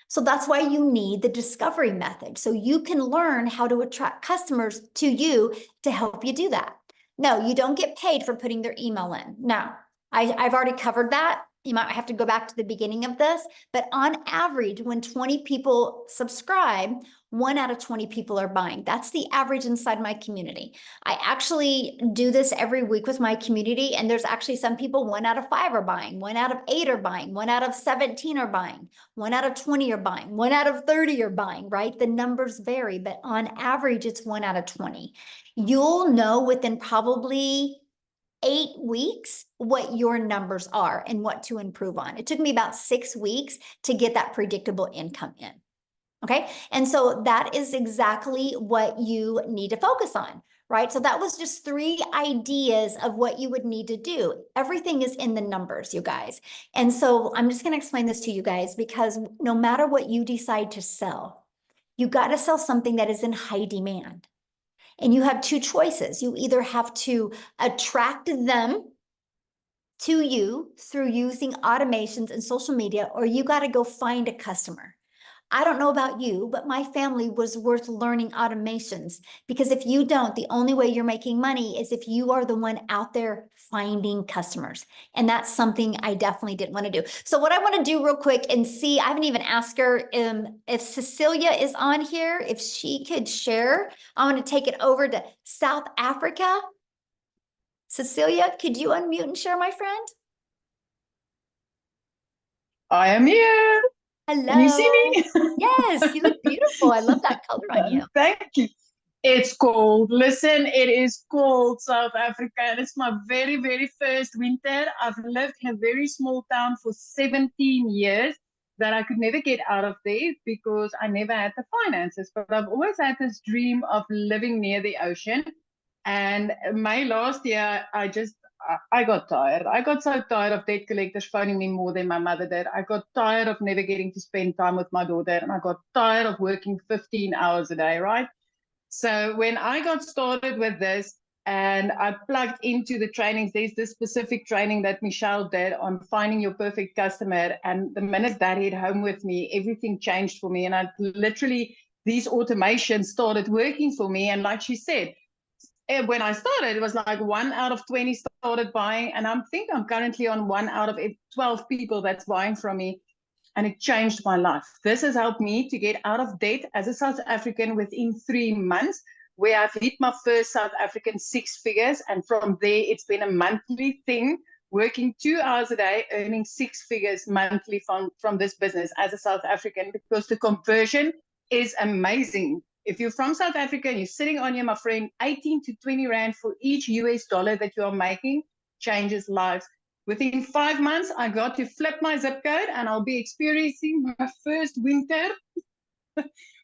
So that's why you need the discovery method. So you can learn how to attract customers to you to help you do that. No, you don't get paid for putting their email in. Now, I've already covered that. You might have to go back to the beginning of this, but on average, when 20 people subscribe, 1 out of 20 people are buying. That's the average inside my community. I actually do this every week with my community, and there's actually some people 1 out of 5 are buying, 1 out of 8 are buying, 1 out of 17 are buying, 1 out of 20 are buying, 1 out of 30 are buying, right? The numbers vary, but on average, it's 1 out of 20. You'll know within probably 8 weeks what your numbers are and what to improve on. It took me about 6 weeks to get that predictable income in. Okay. And so that is exactly what you need to focus on, right? So that was just 3 ideas of what you would need to do. Everything is in the numbers, you guys. And so I'm just going to explain this to you guys, because no matter what you decide to sell, you got to sell something that is in high demand. And you have 2 choices. You either have to attract them to you through using automations and social media, or you got to go find a customer. I don't know about you, but my family was worth learning automations, because if you don't, the only way you're making money is if you are the one out there finding customers. And that's something I definitely didn't want to do. So what I want to do real quick and see, I haven't even asked her if Cecilia is on here, if she could share. I want to take it over to South Africa. Cecilia, could you unmute and share, my friend? I am here. Hello. Can you see me? Yes, you look beautiful. I love that color on you. Thank you. It's cold. Listen, it is cold, South Africa, and it's my very, very first winter. I've lived in a very small town for 17 years that I could never get out of there because I never had the finances. But I've always had this dream of living near the ocean. And May last year, I got tired. I got so tired of debt collectors phoning me more than my mother did. I got tired of never getting to spend time with my daughter. And I got tired of working 15 hours a day, right? So when I got started with this and I plugged into the trainings, there's this specific training that Michelle did on finding your perfect customer. And the minute that hit home with me, everything changed for me. And I literally, these automations started working for me. And like she said, when I started, it was like 1 out of 20 started buying. And I think I'm currently on 1 out of 12 people that's buying from me. And it changed my life. This has helped me to get out of debt as a South African within 3 months, where I've hit my first South African 6 figures. And from there, it's been a monthly thing, working 2 hours a day, earning 6 figures monthly from this business as a South African, because the conversion is amazing. If you're from South Africa and you're sitting on here, my friend, 18 to 20 Rand for each US dollar that you are making changes lives. Within 5 months, I got to flip my zip code and I'll be experiencing my first winter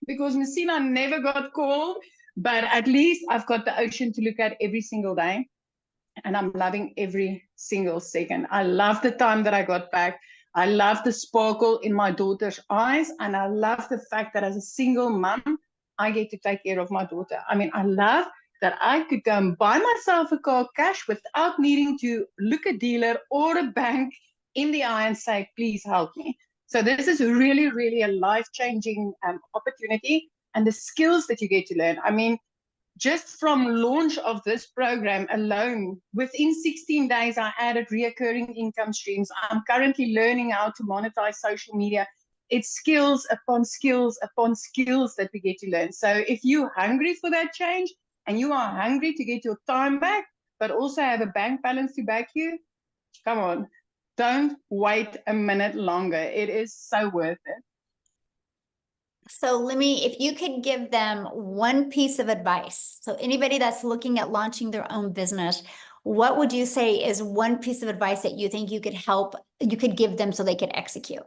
because Messina never got cold, but at least I've got the ocean to look at every single day. And I'm loving every single second. I love the time that I got back. I love the sparkle in my daughter's eyes. And I love the fact that as a single mom, I get to take care of my daughter. I mean, I love that I could go and buy myself a car cash without needing to look a dealer or a bank in the eye and say, please help me. So this is really, really a life-changing opportunity, and the skills that you get to learn. I mean, just from launch of this program alone, within 16 days, I added reoccurring income streams. I'm currently learning how to monetize social media. It's skills upon skills upon skills that we get to learn. So if you're hungry for that change and you are hungry to get your time back, but also have a bank balance to back you, come on, don't wait a minute longer. It is so worth it. So if you could give them one piece of advice, so anybody that's looking at launching their own business, what would you say is one piece of advice that you think you could give them so they could execute?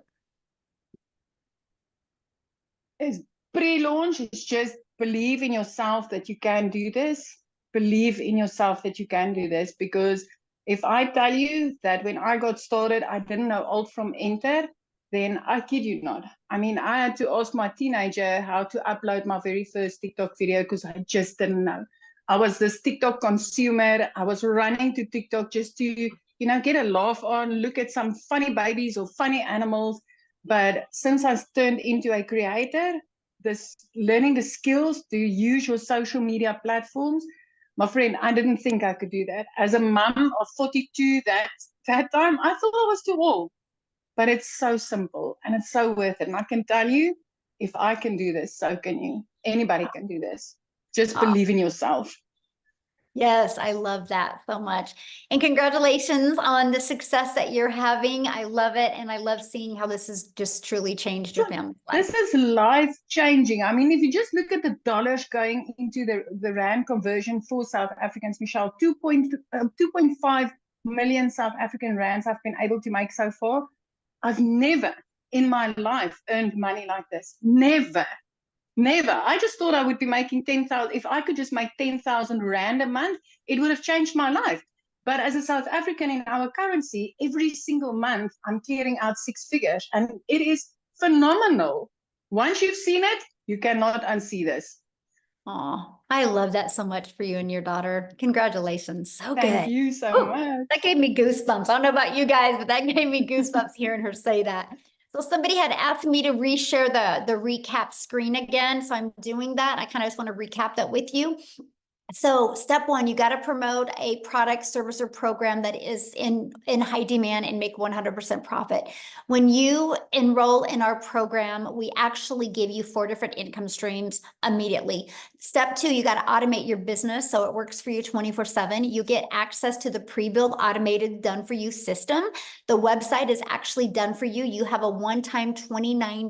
Is pre-launch is just believe in yourself that you can do this. Believe in yourself that you can do this, because if I tell you that when I got started, I didn't know alt from enter, then I kid you not. I mean, I had to ask my teenager how to upload my very first TikTok video because I just didn't know. I was this TikTok consumer. I was running to TikTok just to, get a laugh on, look at some funny babies or funny animals. But since I turned into a creator, learning the skills to use your social media platforms, my friend, I didn't think I could do that. As a mom of 42 that time, I thought I was too old. But it's so simple and it's so worth it. And I can tell you, if I can do this, so can you. Anybody can do this. Just believe in yourself. Yes, I love that so much. And congratulations on the success that you're having. I love it. And I love seeing how this has just truly changed your family's life. This is life changing. I mean, if you just look at the dollars going into the Rand conversion for South Africans, Michelle, 2.5 million South African Rands I've been able to make so far. I've never in my life earned money like this. Never. I just thought I would be making 10,000. If I could just make 10,000 Rand a month, it would have changed my life. But as a South African in our currency, every single month I'm clearing out 6 figures, and it is phenomenal. Once you've seen it, you cannot unsee this. Oh, I love that so much for you and your daughter. Congratulations. So good. Thank you so much. That gave me goosebumps. I don't know about you guys, but that gave me goosebumps hearing her say that. So somebody had asked me to reshare the recap screen again. So I'm doing that. I kind of just want to recap that with you. So step one, you got to promote a product, service, or program that is in high demand and make 100% profit. When you enroll in our program, we actually give you 4 different income streams immediately. Step 2, you got to automate your business so it works for you 24/7. You get access to the pre-built automated done for you system. The website is actually done for you. You have a one-time $29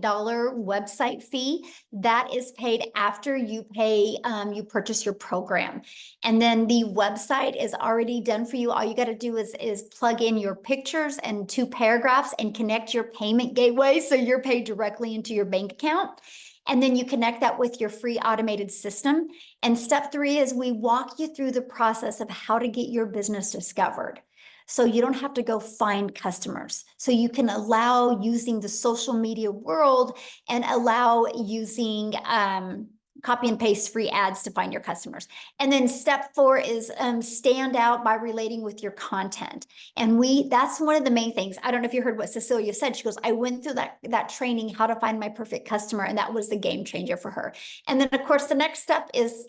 website fee that is paid after you you purchase your program. And then the website is already done for you. All you got to do is plug in your pictures and 2 paragraphs and connect your payment gateway so you're paid directly into your bank account. And then you connect that with your free automated system. And step 3 is we walk you through the process of how to get your business discovered. So you don't have to go find customers. So you can allow using the social media world and allow using copy and paste free ads to find your customers. And then step 4 is stand out by relating with your content. And that's one of the main things. I don't know if you heard what Cecilia said. She goes, I went through that training, how to find my perfect customer. And that was the game changer for her. And then of course, the next step is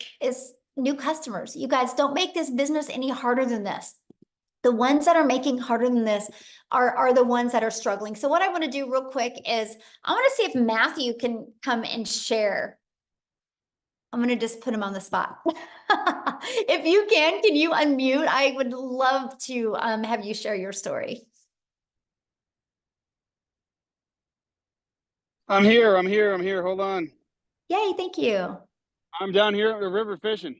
new customers. You guys, don't make this business any harder than this. The ones that are making harder than this are the ones that are struggling. So what I want to do real quick is I want to see if Matthew can come and share. I'm going to just put him on the spot. If you can you unmute? I would love to have you share your story. I'm here. Hold on. Yay, thank you. I'm down here at the river fishing.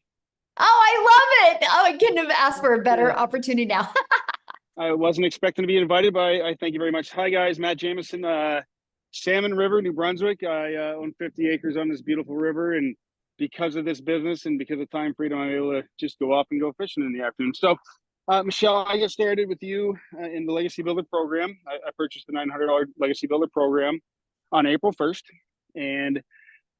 Oh, I love it. Oh, I couldn't have asked for a better opportunity now. I wasn't expecting to be invited, but I thank you very much. Hi, guys. Matt Jameson, Salmon River, New Brunswick. I own 50 acres on this beautiful river. And because of this business and because of time freedom, I'm able to just go off and go fishing in the afternoon. So, Michelle, I got started with you in the Legacy Builder program. I purchased the $900 Legacy Builder program on April 1st. And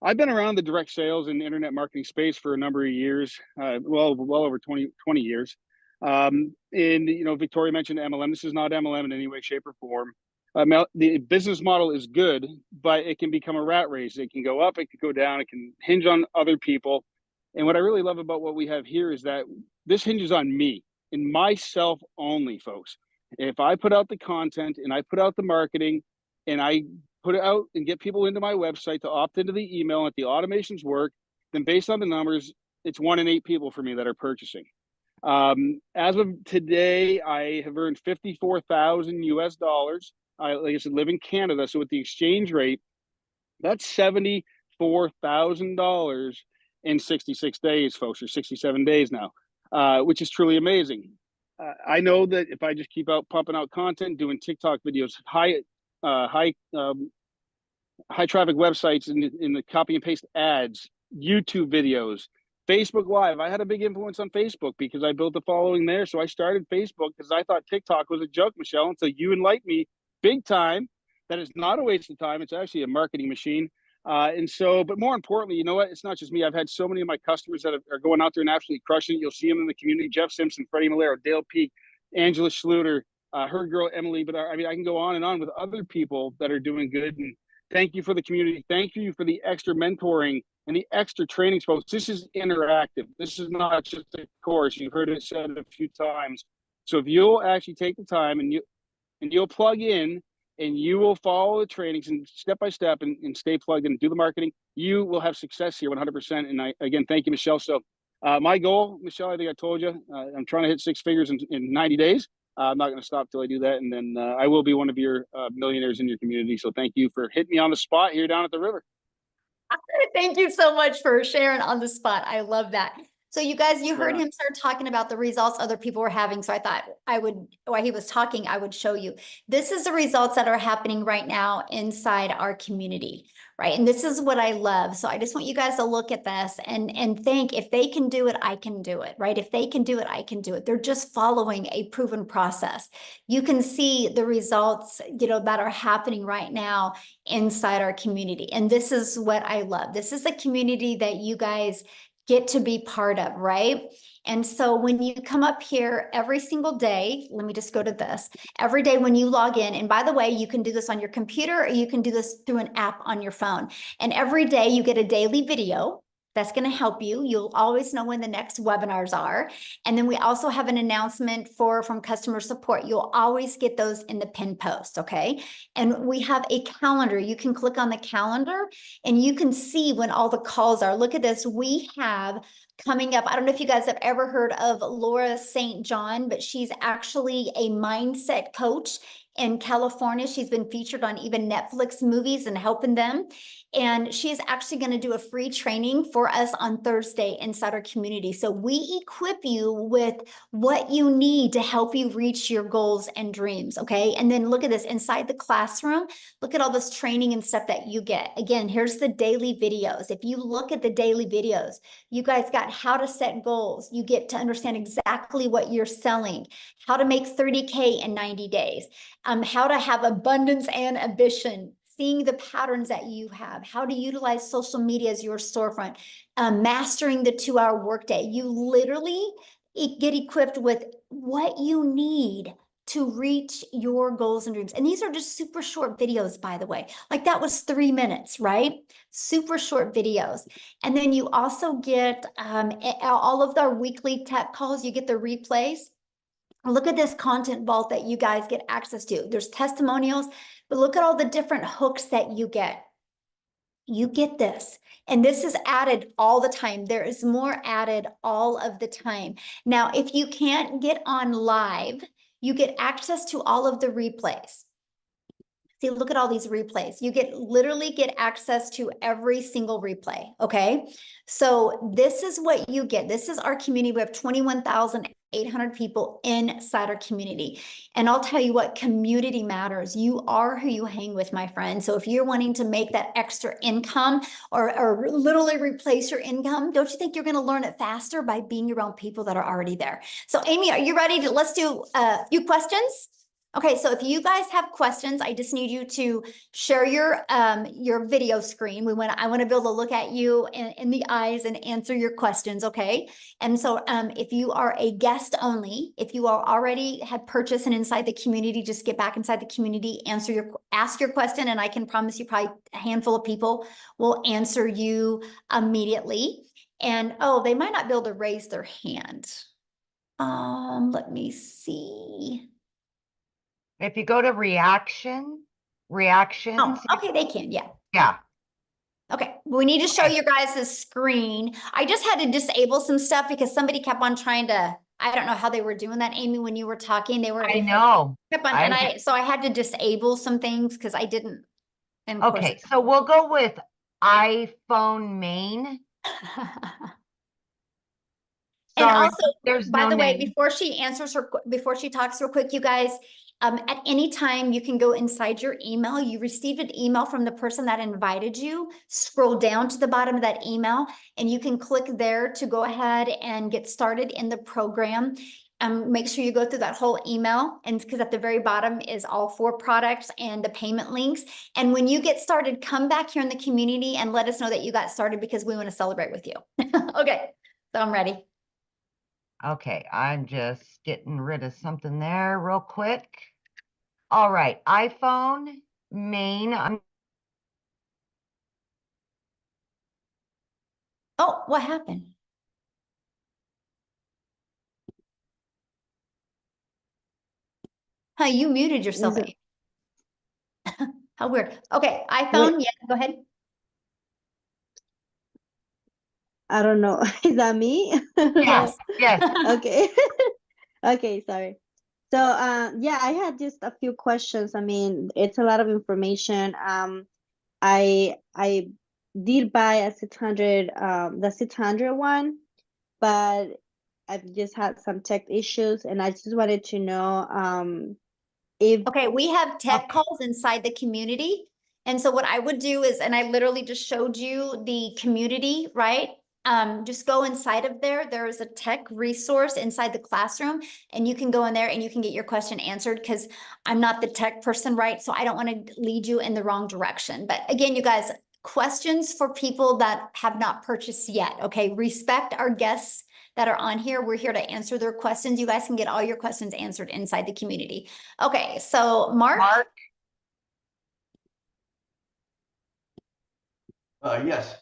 I've been around the direct sales and internet marketing space for a number of years, well over 20 years. And, you know, Victoria mentioned MLM. This is not MLM in any way, shape, or form. The business model is good, but it can become a rat race. It can go up, it can go down, it can hinge on other people. And what I really love about what we have here is that this hinges on me and myself only, folks. If I put out the content and I put out the marketing and I put it out and get people into my website to opt into the email and if the automations work, then based on the numbers, it's 1 in 8 people for me that are purchasing. As of today, I have earned 54,000 US dollars. Like I said, live in Canada. So with the exchange rate, that's $74,000 in 66 days, folks, or 67 days now, which is truly amazing. I know that if I just keep out pumping out content, doing TikTok videos, high traffic websites in the copy and paste ads, YouTube videos, Facebook Live. I had a big influence on Facebook because I built a following there. So I started Facebook because I thought TikTok was a joke, Michelle, until you enlightened me big time that it's not a waste of time. It's actually a marketing machine. And so, but more importantly, you know what? It's not just me. I've had so many of my customers that are going out there and absolutely crushing it. You'll see them in the community: Jeff Simpson, Freddie Malero, Dale Peak, Angela Schluter, her girl Emily. But I mean, I can go on and on with other people that are doing good. And thank you for the community. Thank you for the extra mentoring and the extra training, folks. This is interactive. This is not just a course. You've heard it said a few times. So if you'll actually take the time and you'll plug in and you will follow the trainings and step by step and stay plugged in and do the marketing, you will have success here 100%. And I, again, thank you, Michelle. So my goal, Michelle, I think I told you, I'm trying to hit 6 figures in 90 days. I'm not going to stop till I do that. And then I will be one of your millionaires in your community. So thank you for hitting me on the spot here down at the river. Thank you so much for sharing on the spot. I love that. So you guys, you heard him start talking about the results other people were having. So I thought I would, while he was talking, I would show you. This is the results that are happening right now inside our community, right? And this is what I love. So I just want you guys to look at this and think, if they can do it, I can do it, right? If they can do it, I can do it. They're just following a proven process. You can see the results, you know, that are happening right now inside our community. And this is what I love. This is a community that you guys get to be part of, right? And so when you come up here every single day, let me just go to this, every day when you log in, and by the way, you can do this on your computer or you can do this through an app on your phone. And every day you get a daily video that's going to help you. You'll always know when the next webinars are. And then we also have an announcement from customer support. You'll always get those in the pin post, okay? And we have a calendar. You can click on the calendar and you can see when all the calls are. Look at this. We have coming up, I don't know if you guys have ever heard of Laura St. John, but she's actually a mindset coach in California. She's been featured on even Netflix movies and helping them. And she is actually going to do a free training for us on Thursday inside our community. So we equip you with what you need to help you reach your goals and dreams. Okay. And then look at this inside the classroom. Look at all this training and stuff that you get. Again, here's the daily videos. If you look at the daily videos, you guys got how to set goals. You get to understand exactly what you're selling, how to make 30K in 90 days, how to have abundance and ambition, seeing the patterns that you have, how to utilize social media as your storefront, mastering the 2-hour workday. You literally get equipped with what you need to reach your goals and dreams. And these are just super short videos, by the way. Like that was 3 minutes, right? Super short videos. And then you also get all of our weekly tech calls. You get the replays. Look at this content vault that you guys get access to. There's testimonials, but look at all the different hooks that you get. You get this, and this is added all the time. There is more added all of the time. Now, if you can't get on live, you get access to all of the replays. See, look at all these replays. You literally get access to every single replay, okay? So this is what you get. This is our community. We have 21,000 800 people inside our community. And I'll tell you what, community matters. You are who you hang with, my friend. So if you're wanting to make that extra income or literally replace your income, don't you think you're going to learn it faster by being around people that are already there? So Amy, are you ready to, let's do a few questions? Okay, so if you guys have questions, I just need you to share your video screen. I want to be able to look at you in the eyes and answer your questions, okay? And so if you are a guest only, if you are already had purchased and inside the community, just get back inside the community, ask your question, and I can promise you probably a handful of people will answer you immediately. And oh, they might not be able to raise their hand. Let me see. If you go to reactions. Oh, okay, they can, yeah. Yeah. Okay, we need to show you guys the screen. I just had to disable some stuff because somebody kept on trying to, I don't know how they were doing that, Amy, when you were talking, I know. Kept on, so I had to disable some things because I didn't. And of Okay, so we'll go with iPhone main. And Sorry, also, there's by no the way, name. before she talks real quick, you guys, at any time you can go inside your email. You received an email from the person that invited you. Scroll down to the bottom of that email, and you can click there to go ahead and get started in the program. Make sure you go through that whole email, and because at the very bottom is all 4 products and the payment links. And when you get started, come back here in the community and let us know that you got started because we want to celebrate with you. Okay, so I'm ready. Okay, I'm just getting rid of something there real quick. All right, iPhone main. Oh, what happened? Huh, you muted yourself. Is it- How weird. Okay, iPhone, yeah, go ahead. I don't know. Is that me? Yes, yes. Okay. Okay, sorry. So, yeah, I had just a few questions. I mean, it's a lot of information. I did buy a 600, the 600 one, but I've just had some tech issues, and I just wanted to know, if Okay, we have tech Okay. calls inside the community. And so what I would do is, and I literally just showed you the community, right? Just go inside of there. There is a tech resource inside the classroom, and you can go in there and you can get your question answered because I'm not the tech person, right? So I don't want to lead you in the wrong direction. But again, you guys, questions for people that have not purchased yet. Okay, respect our guests that are on here. We're here to answer their questions. You guys can get all your questions answered inside the community. Okay, so Mark? Mark, Yes.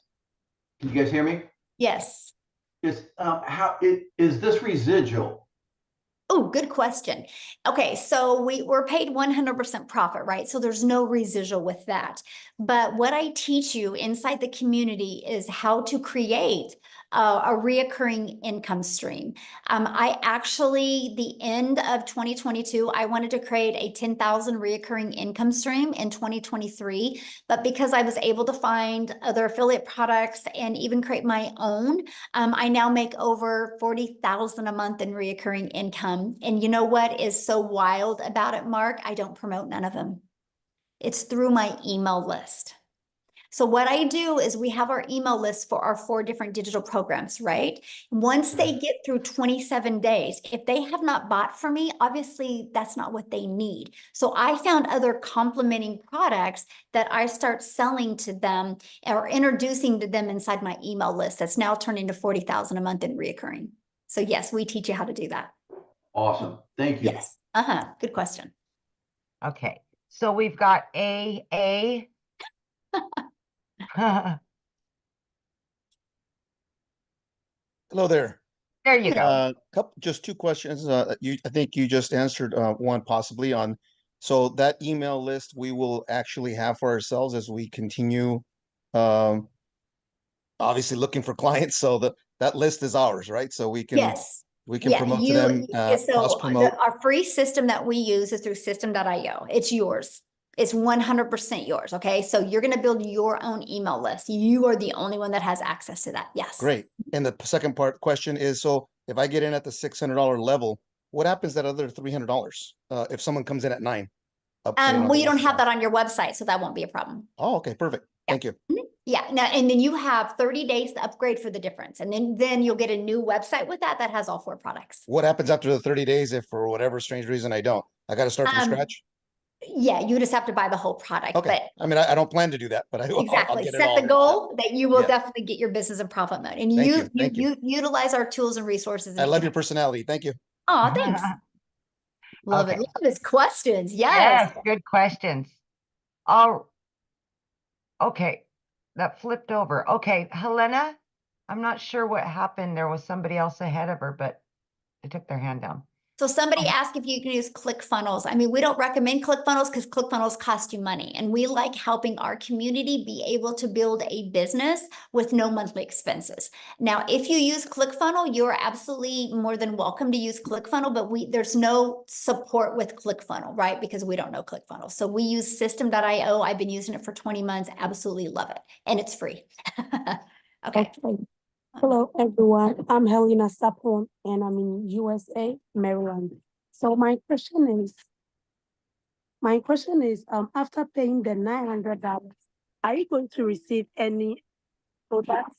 Can you guys hear me? Yes. Is this residual? Oh, good question. Okay, so we're paid 100% profit, right? So there's no residual with that. But what I teach you inside the community is how to create a reoccurring income stream. I actually, the end of 2022, I wanted to create a 10,000 reoccurring income stream in 2023. But because I was able to find other affiliate products and even create my own, I now make over 40,000 a month in reoccurring income. And you know what is so wild about it, Mark? I don't promote none of them. It's through my email list. So what I do is we have our email list for our 4 different digital programs, right? Once they get through 27 days, if they have not bought from me, obviously that's not what they need. So I found other complementing products that I start selling to them or introducing to them inside my email list that's now turned into 40,000 a month in reoccurring. So yes, we teach you how to do that. Awesome. Thank you. Yes. Good question. okay. So we've got A. Hello there. There you go. Just 2 questions. I think you just answered one possibly on. So that email list we will actually have for ourselves as we continue, obviously looking for clients. So that list is ours, right? So we can Yes. promote to them, cross promote. Our free system that we use is through system.io. It's yours. It's 100% yours. Okay. So you're going to build your own email list. You are the only one that has access to that. Yes. Great. And the second question is, so if I get in at the $600 level, what happens that other $300? If someone comes in at 9? Well, you don't have that on your website, so that won't be a problem. Oh, okay, perfect. Yeah. Thank you. Yeah, now, and then you have 30 days to upgrade for the difference. And then you'll get a new website with that has all 4 products. What happens after the 30 days if for whatever strange reason I don't? I got to start from scratch? Yeah, you just have to buy the whole product. Okay. But I mean, I don't plan to do that, but I'll exactly, get it set all. the goal that you will Yeah. definitely get your business in profit mode. And Thank you. you utilize our tools and resources. I love your personality. Thank you. Oh, thanks. Love it. Okay. Love his questions. Yes, good questions. Oh, okay. That flipped over. Okay, Helena, I'm not sure what happened. There was somebody else ahead of her, but they took their hand down. So somebody asked if you can use ClickFunnels. I mean, we don't recommend ClickFunnels because ClickFunnels cost you money. And we like helping our community be able to build a business with no monthly expenses. Now, if you use ClickFunnels, you're absolutely more than welcome to use ClickFunnels, but there's no support with ClickFunnels, right? Because we don't know ClickFunnels. So we use System.io. I've been using it for 20 months. Absolutely love it. And it's free. Okay. Hello, everyone. I'm Helena Sapon, and I'm in USA, Maryland. So my question is, after paying the $900, are you going to receive any products?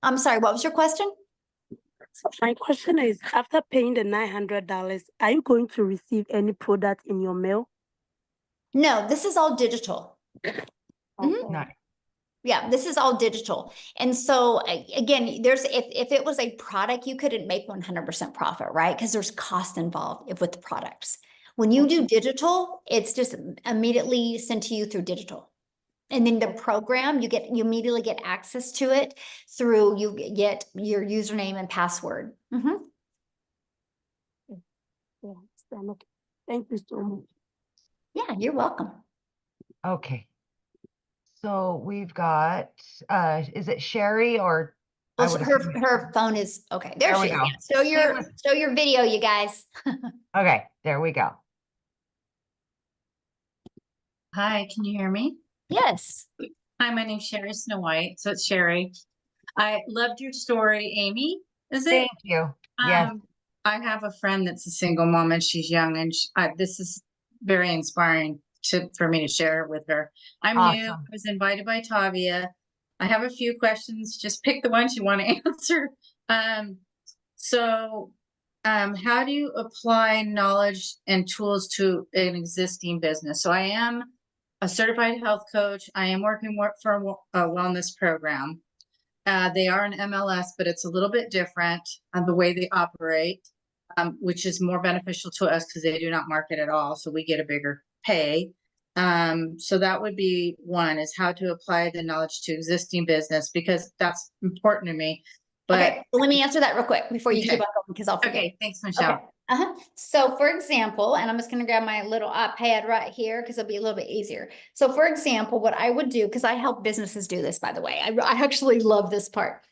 I'm sorry, what was your question? My question is, after paying the $900, are you going to receive any product in your mail? No, this is all digital. Okay. Nice. Yeah, this is all digital. And so again, if it was a product, you couldn't make 100% profit, right? Because there's cost involved with the products. When you do digital, it's just immediately sent to you through digital. And then the program, you immediately get access to it through, you get your username and password. Yeah, okay. Thank you so much. Yeah, you're welcome. Okay. So we've got, is it Sherry or? I Well, would her assume- phone is, okay, there There we she is. go. Yeah. Show your video, you guys. Okay, there we go. Hi, can you hear me? Yes. Hi, my name's Sherry Snow White. So it's Sherry. I loved your story, Amy. Is it? Thank you. Yes. I have a friend that's a single mom and she's young, and this is very inspiring for me to share with her. I'm new. I Awesome. was invited by Tavia. I have a few questions. Just pick the ones you want to answer. How do you apply knowledge and tools to an existing business? So I am a certified health coach. I am working for a wellness program. They are an MLS, but it's a little bit different on the way they operate, which is more beneficial to us because they do not market at all. So we get a bigger pay. So that would be one, is how to apply the knowledge to existing business, because that's important to me. But okay, well, let me answer that real quick before you keep on going, because I'll forget. Okay, thanks, Michelle. Okay. So for example, and I'm just going to grab my little iPad right here because it'll be a little bit easier. So for example, what I would do, because I help businesses do this, by the way, I actually love this part.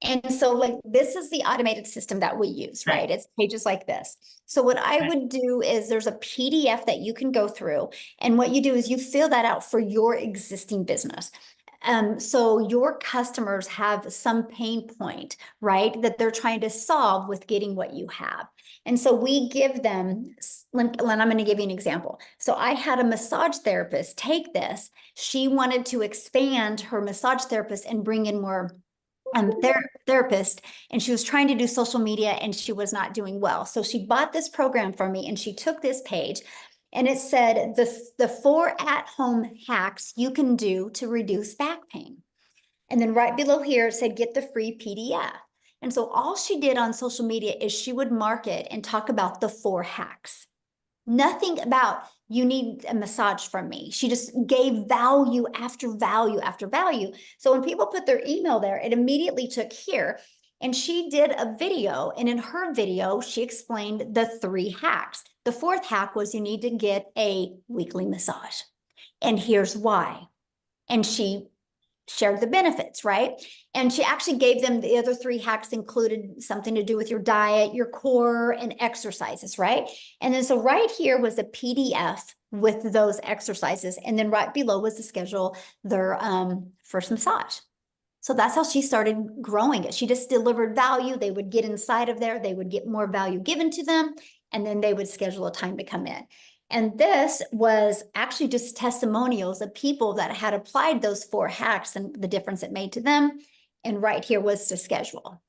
And so like, this is the automated system that we use, right? It's pages like this. So what I would do is there's a PDF that you can go through. And what you do is you fill that out for your existing business. So your customers have some pain point, right, that they're trying to solve with getting what you have. And so we give them, and I'm going to give you an example. So I had a massage therapist take this. She wanted to expand her massage therapist and bring in more therapist, and she was trying to do social media and she was not doing well. So she bought this program from me and she took this page and it said the 4 at-home hacks you can do to reduce back pain. And then right below here, it said, get the free PDF. And so all she did on social media is she would market and talk about the 4 hacks. Nothing about you need a massage from me. She just gave value after value after value. So when people put their email there, it immediately took here. And she did a video, and in her video, she explained the 3 hacks. The 4th hack was you need to get a weekly massage. And here's why. And she shared the benefits, right? And she actually gave them the other 3 hacks included something to do with your diet, your core, and exercises, right? And then so right here was a PDF with those exercises. And then right below was to schedule their first massage. So that's how she started growing it. She just delivered value. They would get inside of there. They would get more value given to them. And then they would schedule a time to come in. And this was actually just testimonials of people that had applied those 4 hacks and the difference it made to them. And right here was to schedule.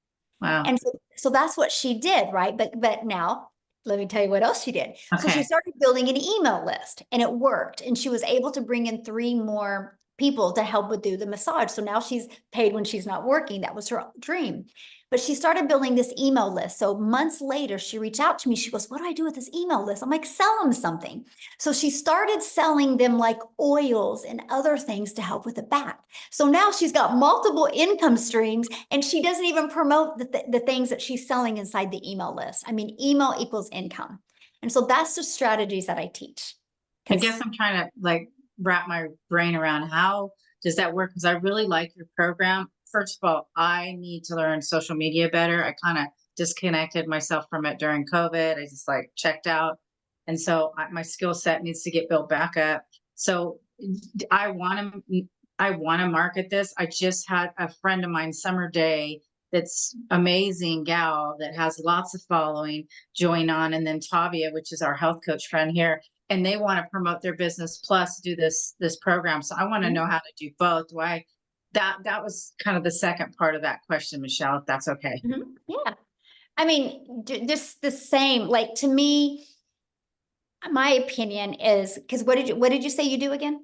Wow. And so that's what she did, right? But now let me tell you what else she did. So she Okay. started building an email list and it worked. And she was able to bring in 3 more people to help with do the massage. So now she's paid when she's not working. That was her dream. But she started building this email list. So months later, she reached out to me. She goes, what do I do with this email list? I'm like, sell them something. So she started selling them like oils and other things to help with the back. So now she's got multiple income streams and she doesn't even promote the things that she's selling inside the email list. I mean, email equals income. And so that's the strategies that I teach. I guess I'm trying to like wrap my brain around how does that work? Because I really like your program. First of all, I need to learn social media better. I kind of disconnected myself from it during COVID. I just like checked out. And so my skill set needs to get built back up. So I want to market this. I just had a friend of mine, Summer Day, that's amazing gal that has lots of following join on. And then Tavia, which is our health coach friend here, and they want to promote their business plus do this program. So I want to know how to do both. That was kind of the second part of that question, Michelle, if that's okay. Yeah. I mean, just the same, like to me, my opinion is, because what did you say you do again?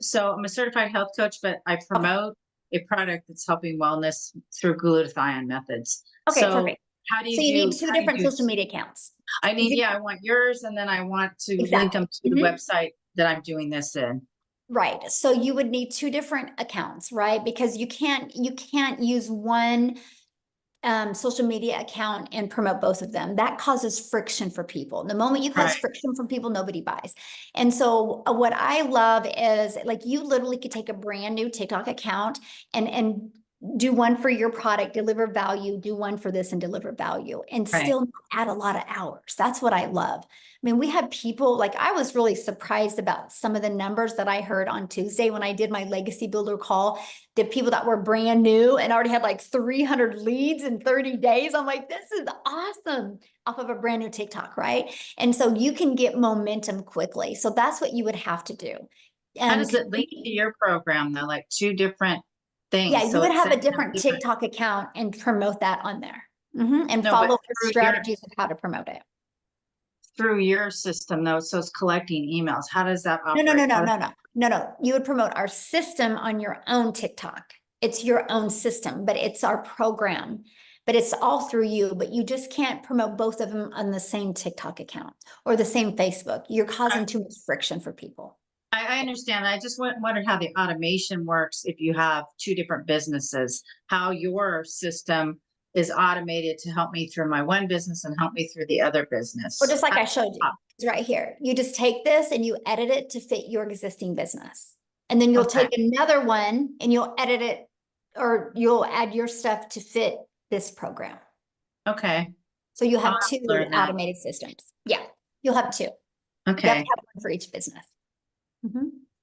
So I'm a certified health coach, but I promote a product that's helping wellness through glutathione methods. Okay, So perfect. how do you So you need do- 2 how do you different do- social media accounts. I need, yeah, I want yours, and then I want to link them to the website that I'm doing this in. Right. So you would need 2 different accounts, right? Because you can't use one social media account and promote both of them. That causes friction for people. The moment you cause Right. friction for people, nobody buys. And so what I love is like you literally could take a brand new TikTok account and do one for your product, deliver value, do one for this and deliver value, and Right. still add a lot of hours. That's what I love. I mean, we had people, like I was really surprised about some of the numbers that I heard on Tuesday when I did my legacy builder call. The people that were brand new and already had like 300 leads in 30 days. I'm like, this is awesome off of a brand new TikTok, right? And so you can get momentum quickly. So that's what you would have to do. How does it link to your program though? Like 2 different things. Yeah, you So would it have a sends them different TikTok account and promote that on there. And No, follow but the through strategies of how to promote it. through your system though, so it's collecting emails. How does that No, operate? no. You would promote our system on your own TikTok. It's your own system, but it's our program. But it's all through you, but you just can't promote both of them on the same TikTok account or the same Facebook. You're causing too much friction for people. I understand. I just wondered how the automation works if you have 2 different businesses, how your system is automated to help me through my one business and help me through the other business. Well, just like I showed you, it's right here. You just take this and you edit it to fit your existing business. And then you'll take another one and you'll edit it or you'll add your stuff to fit this program. Okay. So you have I'll 2 learn that. automated systems. Yeah, you'll have 2. You have to Okay. have one for each business.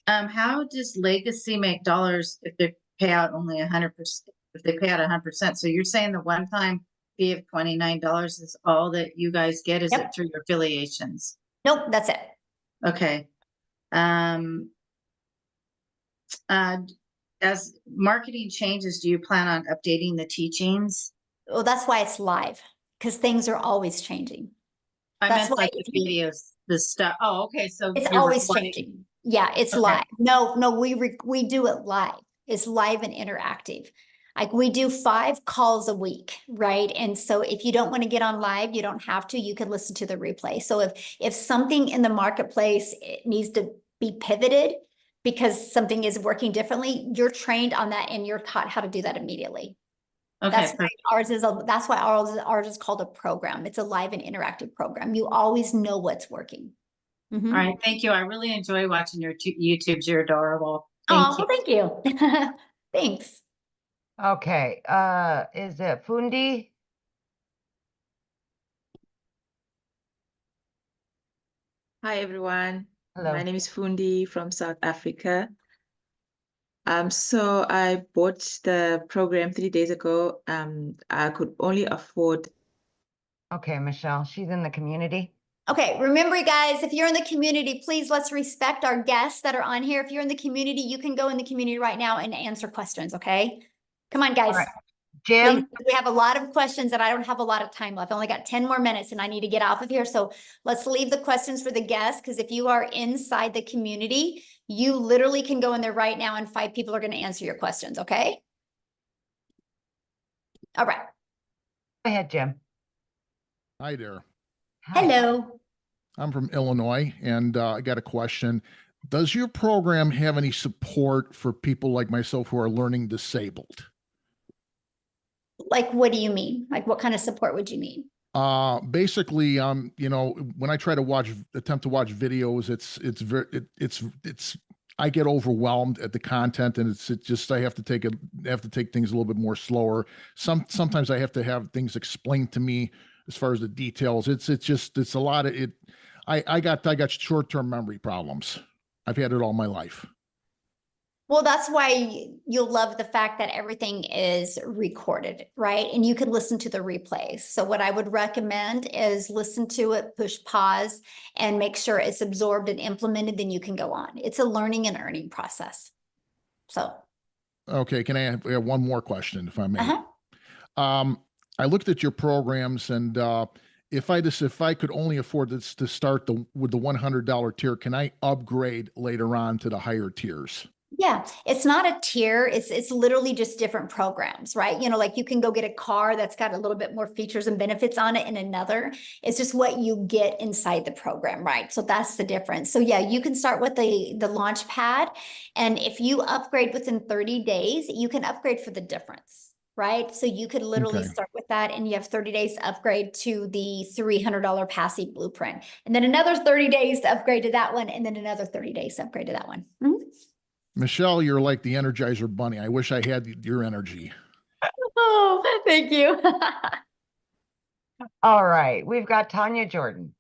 How does Legacy make dollars if they pay out only 100%? If they pay out 100%, so you're saying the one-time fee of $29 is all that you guys get? Is it Yep. through your affiliations? Nope, that's it. Okay. As marketing changes, do you plan on updating the teachings? Well, that's why it's live, because things are always changing. I That's meant why like the videos, the stuff. Oh, okay. So it's you're always recording. changing. Yeah, it's Okay. live. No, we do it live. It's live and interactive. Like we do 5 calls a week, right? And so if you don't want to get on live, you don't have to. You can listen to the replay. So if something in the marketplace it needs to be pivoted because something is working differently, you're trained on that and you're taught how to do that immediately. Okay. That's why ours is called a program. It's a live and interactive program. You always know what's working. All right. Thank you. I really enjoy watching your YouTubes. You're adorable. Oh, well, thank you. Thanks. Okay, is it Fundi? Hi everyone, Hello. my name is Fundi from South Africa. So I bought the program 3 days ago. I could only afford. Okay, Michelle, she's in the community. Okay, remember guys, if you're in the community, please let's respect our guests that are on here. If you're in the community, you can go in the community right now and answer questions, okay? Come on, guys. All right. Please, Jim, we have a lot of questions and I don't have a lot of time left. I only got 10 more minutes and I need to get off of here. So let's leave the questions for the guests, because if you are inside the community, you literally can go in there right now and 5 people are going to answer your questions, okay? All right. go ahead, Jim. Hi there. Hi. Hello. I'm from Illinois, and I got a question. Does your program have any support for people like myself who are learning disabled? Like, what do you mean? Like, what kind of support would you need? Basically, you know, when I try to attempt to watch videos, it's I get overwhelmed at the content, and it's just I have to take things a little bit more slower. Sometimes I have to have things explained to me as far as the details. It's a lot of it. I got short-term memory problems. I've had it all my life. Well, that's why you'll love the fact that everything is recorded, right? And you can listen to the replays. So what I would recommend is listen to it, push pause, and make sure it's absorbed and implemented, then you can go on. It's a learning and earning process. So. Okay, can I have one more question, if I may? Uh-huh. I looked at your programs, and if I could only afford this to start with the $100 tier, can I upgrade later on to the higher tiers? Yeah, it's not a tier. It's literally just different programs, right? You know, like you can go get a car that's got a little bit more features and benefits on it in another. It's just what you get inside the program, right? So that's the difference. So yeah, you can start with the launch pad, and if you upgrade within 30 days, you can upgrade for the difference, right? So you could literally start with that, and you have 30 days to upgrade to the $300 passive blueprint, and then another 30 days to upgrade to that one, and then another 30 days to upgrade to that one. Michelle, you're like the Energizer Bunny. I wish I had your energy. Oh, thank you. All right, we've got Tanya Jordan.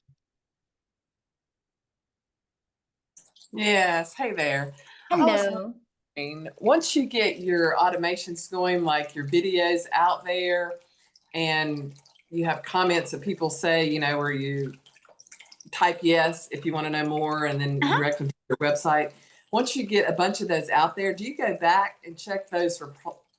Yes, hey there. I was Hello. wondering, once you get your automations going, like your videos out there, and you have comments that people say, you know, where you type yes if you want to know more, and then direct them to your website. Once you get a bunch of those out there, do you go back and check those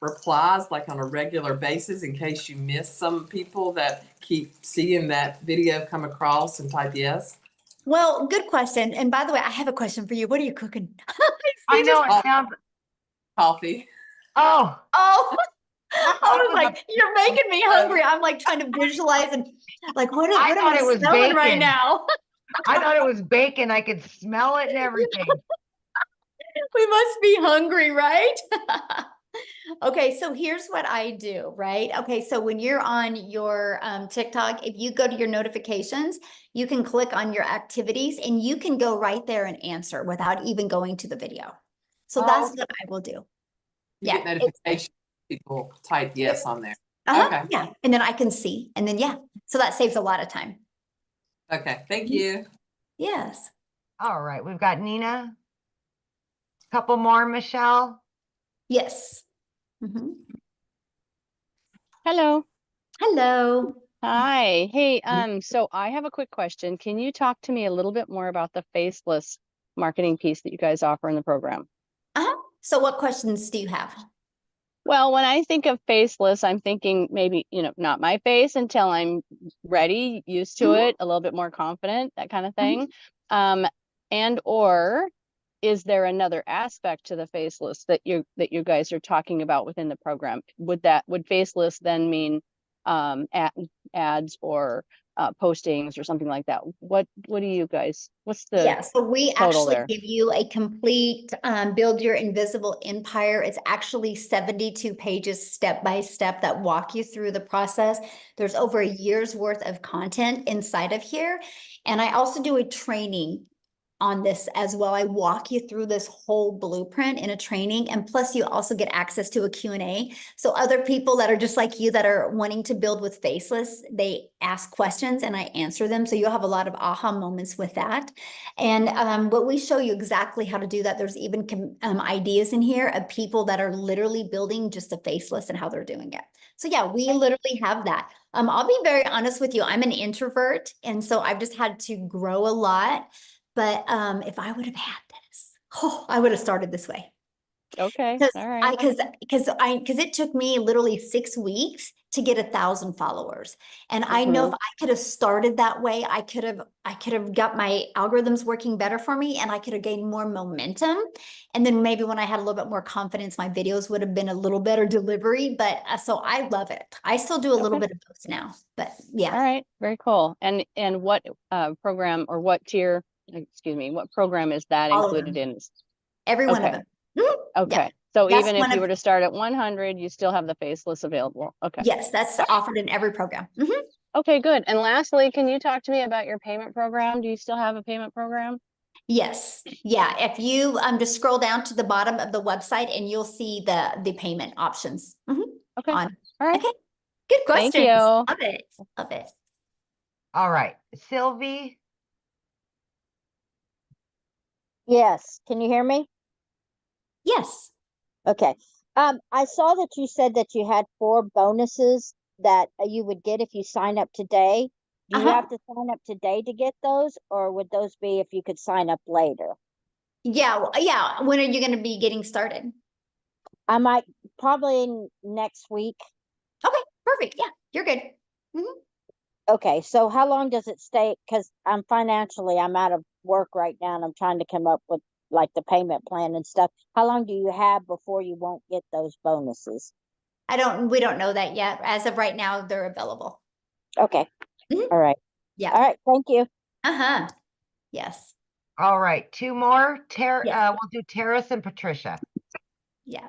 replies like on a regular basis in case you miss some people that keep seeing that video come across and type yes? Well, good question. And by the way, I have a question for you. What are you cooking? I know it sounds. Coffee. Oh. Oh. I was like, you're making me hungry. I'm like trying to visualize and like, what am I smelling right now? I thought it was bacon. I could smell it and everything. We must be hungry, right? Okay, so here's what I do, right? Okay, so when you're on your TikTok, if you go to your notifications, you can click on your activities and you can go right there and answer without even going to the video. So that's what I will do. You get notifications, people type yes on there. Okay. Yeah, and then I can see, and then so that saves a lot of time. Okay, thank you. Yes. All right, we've got Nina. Couple more, Michelle. Yes. Hello. Hello. Hi. Hey, so I have a quick question. Can you talk to me a little bit more about the faceless marketing piece that you guys offer in the program? So what questions do you have? Well, when I think of faceless, I'm thinking maybe, you know, not my face until I'm ready, used to it, a little bit more confident, that kind of thing. And or is there another aspect to the faceless that you guys are talking about within the program? Would faceless then mean ads or postings or something like that? What do you guys, what's the so we total actually there? give you a complete build your invisible empire. It's actually 72 pages step by step that walk you through the process. There's over a year's worth of content inside of here. And I also do a training on this as well. I walk you through this whole blueprint in a training, and plus you also get access to a Q&A. So other people that are just like you that are wanting to build with Faceless, they ask questions and I answer them. So you'll have a lot of aha moments with that. And but we show you exactly how to do that. There's even ideas in here of people that are literally building just a Faceless and how they're doing it. So yeah, we literally have that. I'll be very honest with you. I'm an introvert, and so I've just had to grow a lot. But if I would have had this, I would have started this way. Okay. Because All right. because it took me literally 6 weeks to get 1,000 followers. And I know if I could have started that way, I could have got my algorithms working better for me, and I could have gained more momentum. And then maybe when I had a little bit more confidence, my videos would have been a little better delivery. But so I love it. I still do a little bit of both now, but yeah. All right. Very cool. And what program or what tier, excuse me, what program is that All of included them. in? Every one of them. Okay. Yeah. So That's even if one you of- were to start at 100, you still have the Faceless available. Okay. Yes, that's offered in every program. Okay, good. And lastly, can you talk to me about your payment program? Do you still have a payment program? Yes. Yeah. If you just scroll down to the bottom of the website and you'll see the payment options. Okay. On. All right. Okay. Good Thank questions. you. Love it. Love it. All right, Sylvie. Yes. Can you hear me? Yes. Okay. I saw that you said that you had 4 bonuses that you would get if you sign up today. Do you have to sign up today to get those, or would those be if you could sign up later? Yeah. Yeah. When are you going to be getting started? I might probably next week. Okay. Perfect. Yeah. You're good. Okay. So how long does it stay? Because I'm out of work right now, and I'm trying to come up with like the payment plan and stuff. How long do you have before you won't get those bonuses? We don't know that yet. As of right now, they're available. Okay. All right. Yeah. All right. Thank you. Yes. All right, 2 more. Yes. We'll do Terrace and Patricia. Yeah.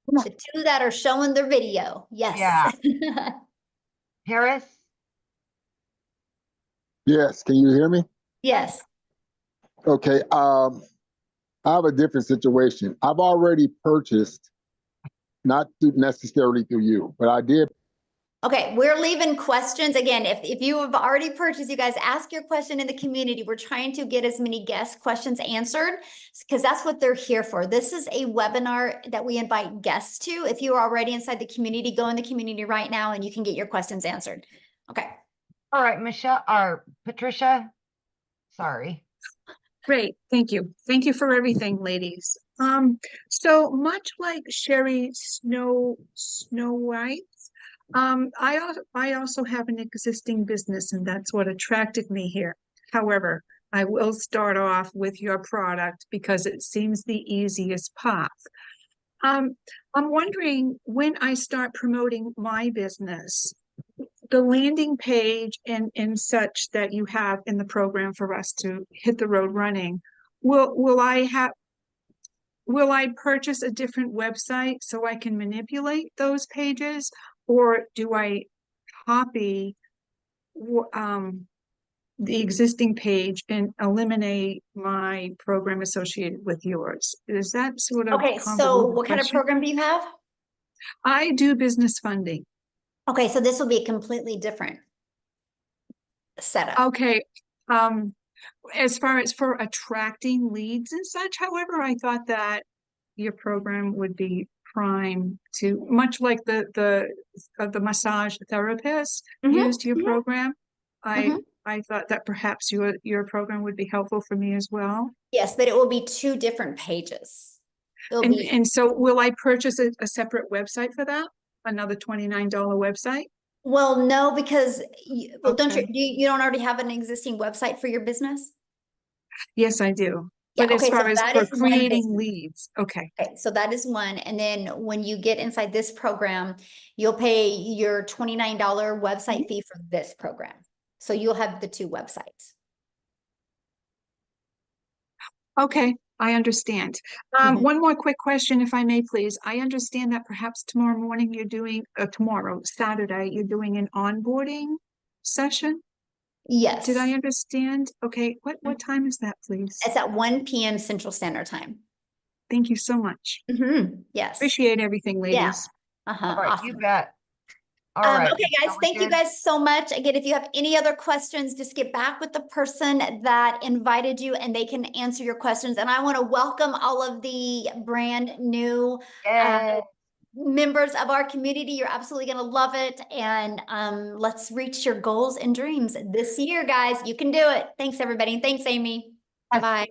The 2 that are showing their video. Yes. Yeah. Terrace? Yes, can you hear me? Yes. Okay, I have a different situation. I've already purchased, not necessarily through you, but I did. Okay, we're leaving questions. Again, if you have already purchased, you guys ask your question in the community. We're trying to get as many guest questions answered because that's what they're here for. This is a webinar that we invite guests to. If you are already inside the community, go in the community right now and you can get your questions answered. Okay. All right, Michelle or Patricia. Sorry. Great, thank you. Thank you for everything, ladies. So much like Sherry Snow White, I also have an existing business, and that's what attracted me here. However, I will start off with your product because it seems the easiest path. I'm wondering, when I start promoting my business, the landing page and such that you have in the program for us to hit the road running, will I purchase a different website so I can manipulate those pages, or do I copy the existing page and eliminate my program associated with yours? Is that sort of Okay, so convoluted what kind of question? program do you have? I do business funding. Okay, so this will be a completely different setup. Okay. As far as for attracting leads and such, however, I thought that your program would be prime to, much like the massage therapist used your program. I thought that perhaps your program would be helpful for me as well. Yes, but it will be 2 different pages. And so will I purchase a separate website for that? Another $29 website? Well, no, because don't you don't already have an existing website for your business? Yes, I do. Yeah, But as okay, so far as that for is one creating business. leads, okay. Okay, so that is one. And then when you get inside this program, you'll pay your $29 website fee for this program. So you'll have the 2 websites. Okay, I understand. One more quick question, if I may, please. I understand that perhaps tomorrow morning you're doing, Saturday, you're doing an onboarding session? Yes. Did I understand? Okay, what time is that, please? It's at 1 p.m. Central Standard Time. Thank you so much. Yes. Appreciate everything, Yeah. ladies. All right, Awesome. you bet. All right. Okay, guys, we're thank you good? guys so much. Again, if you have any other questions, just get back with the person that invited you and they can answer your questions. And I want to welcome all of the brand new Yay. members of our community. You're absolutely going to love it. And let's reach your goals and dreams this year, guys. You can do it. Thanks, everybody. Thanks, Amy. Bye.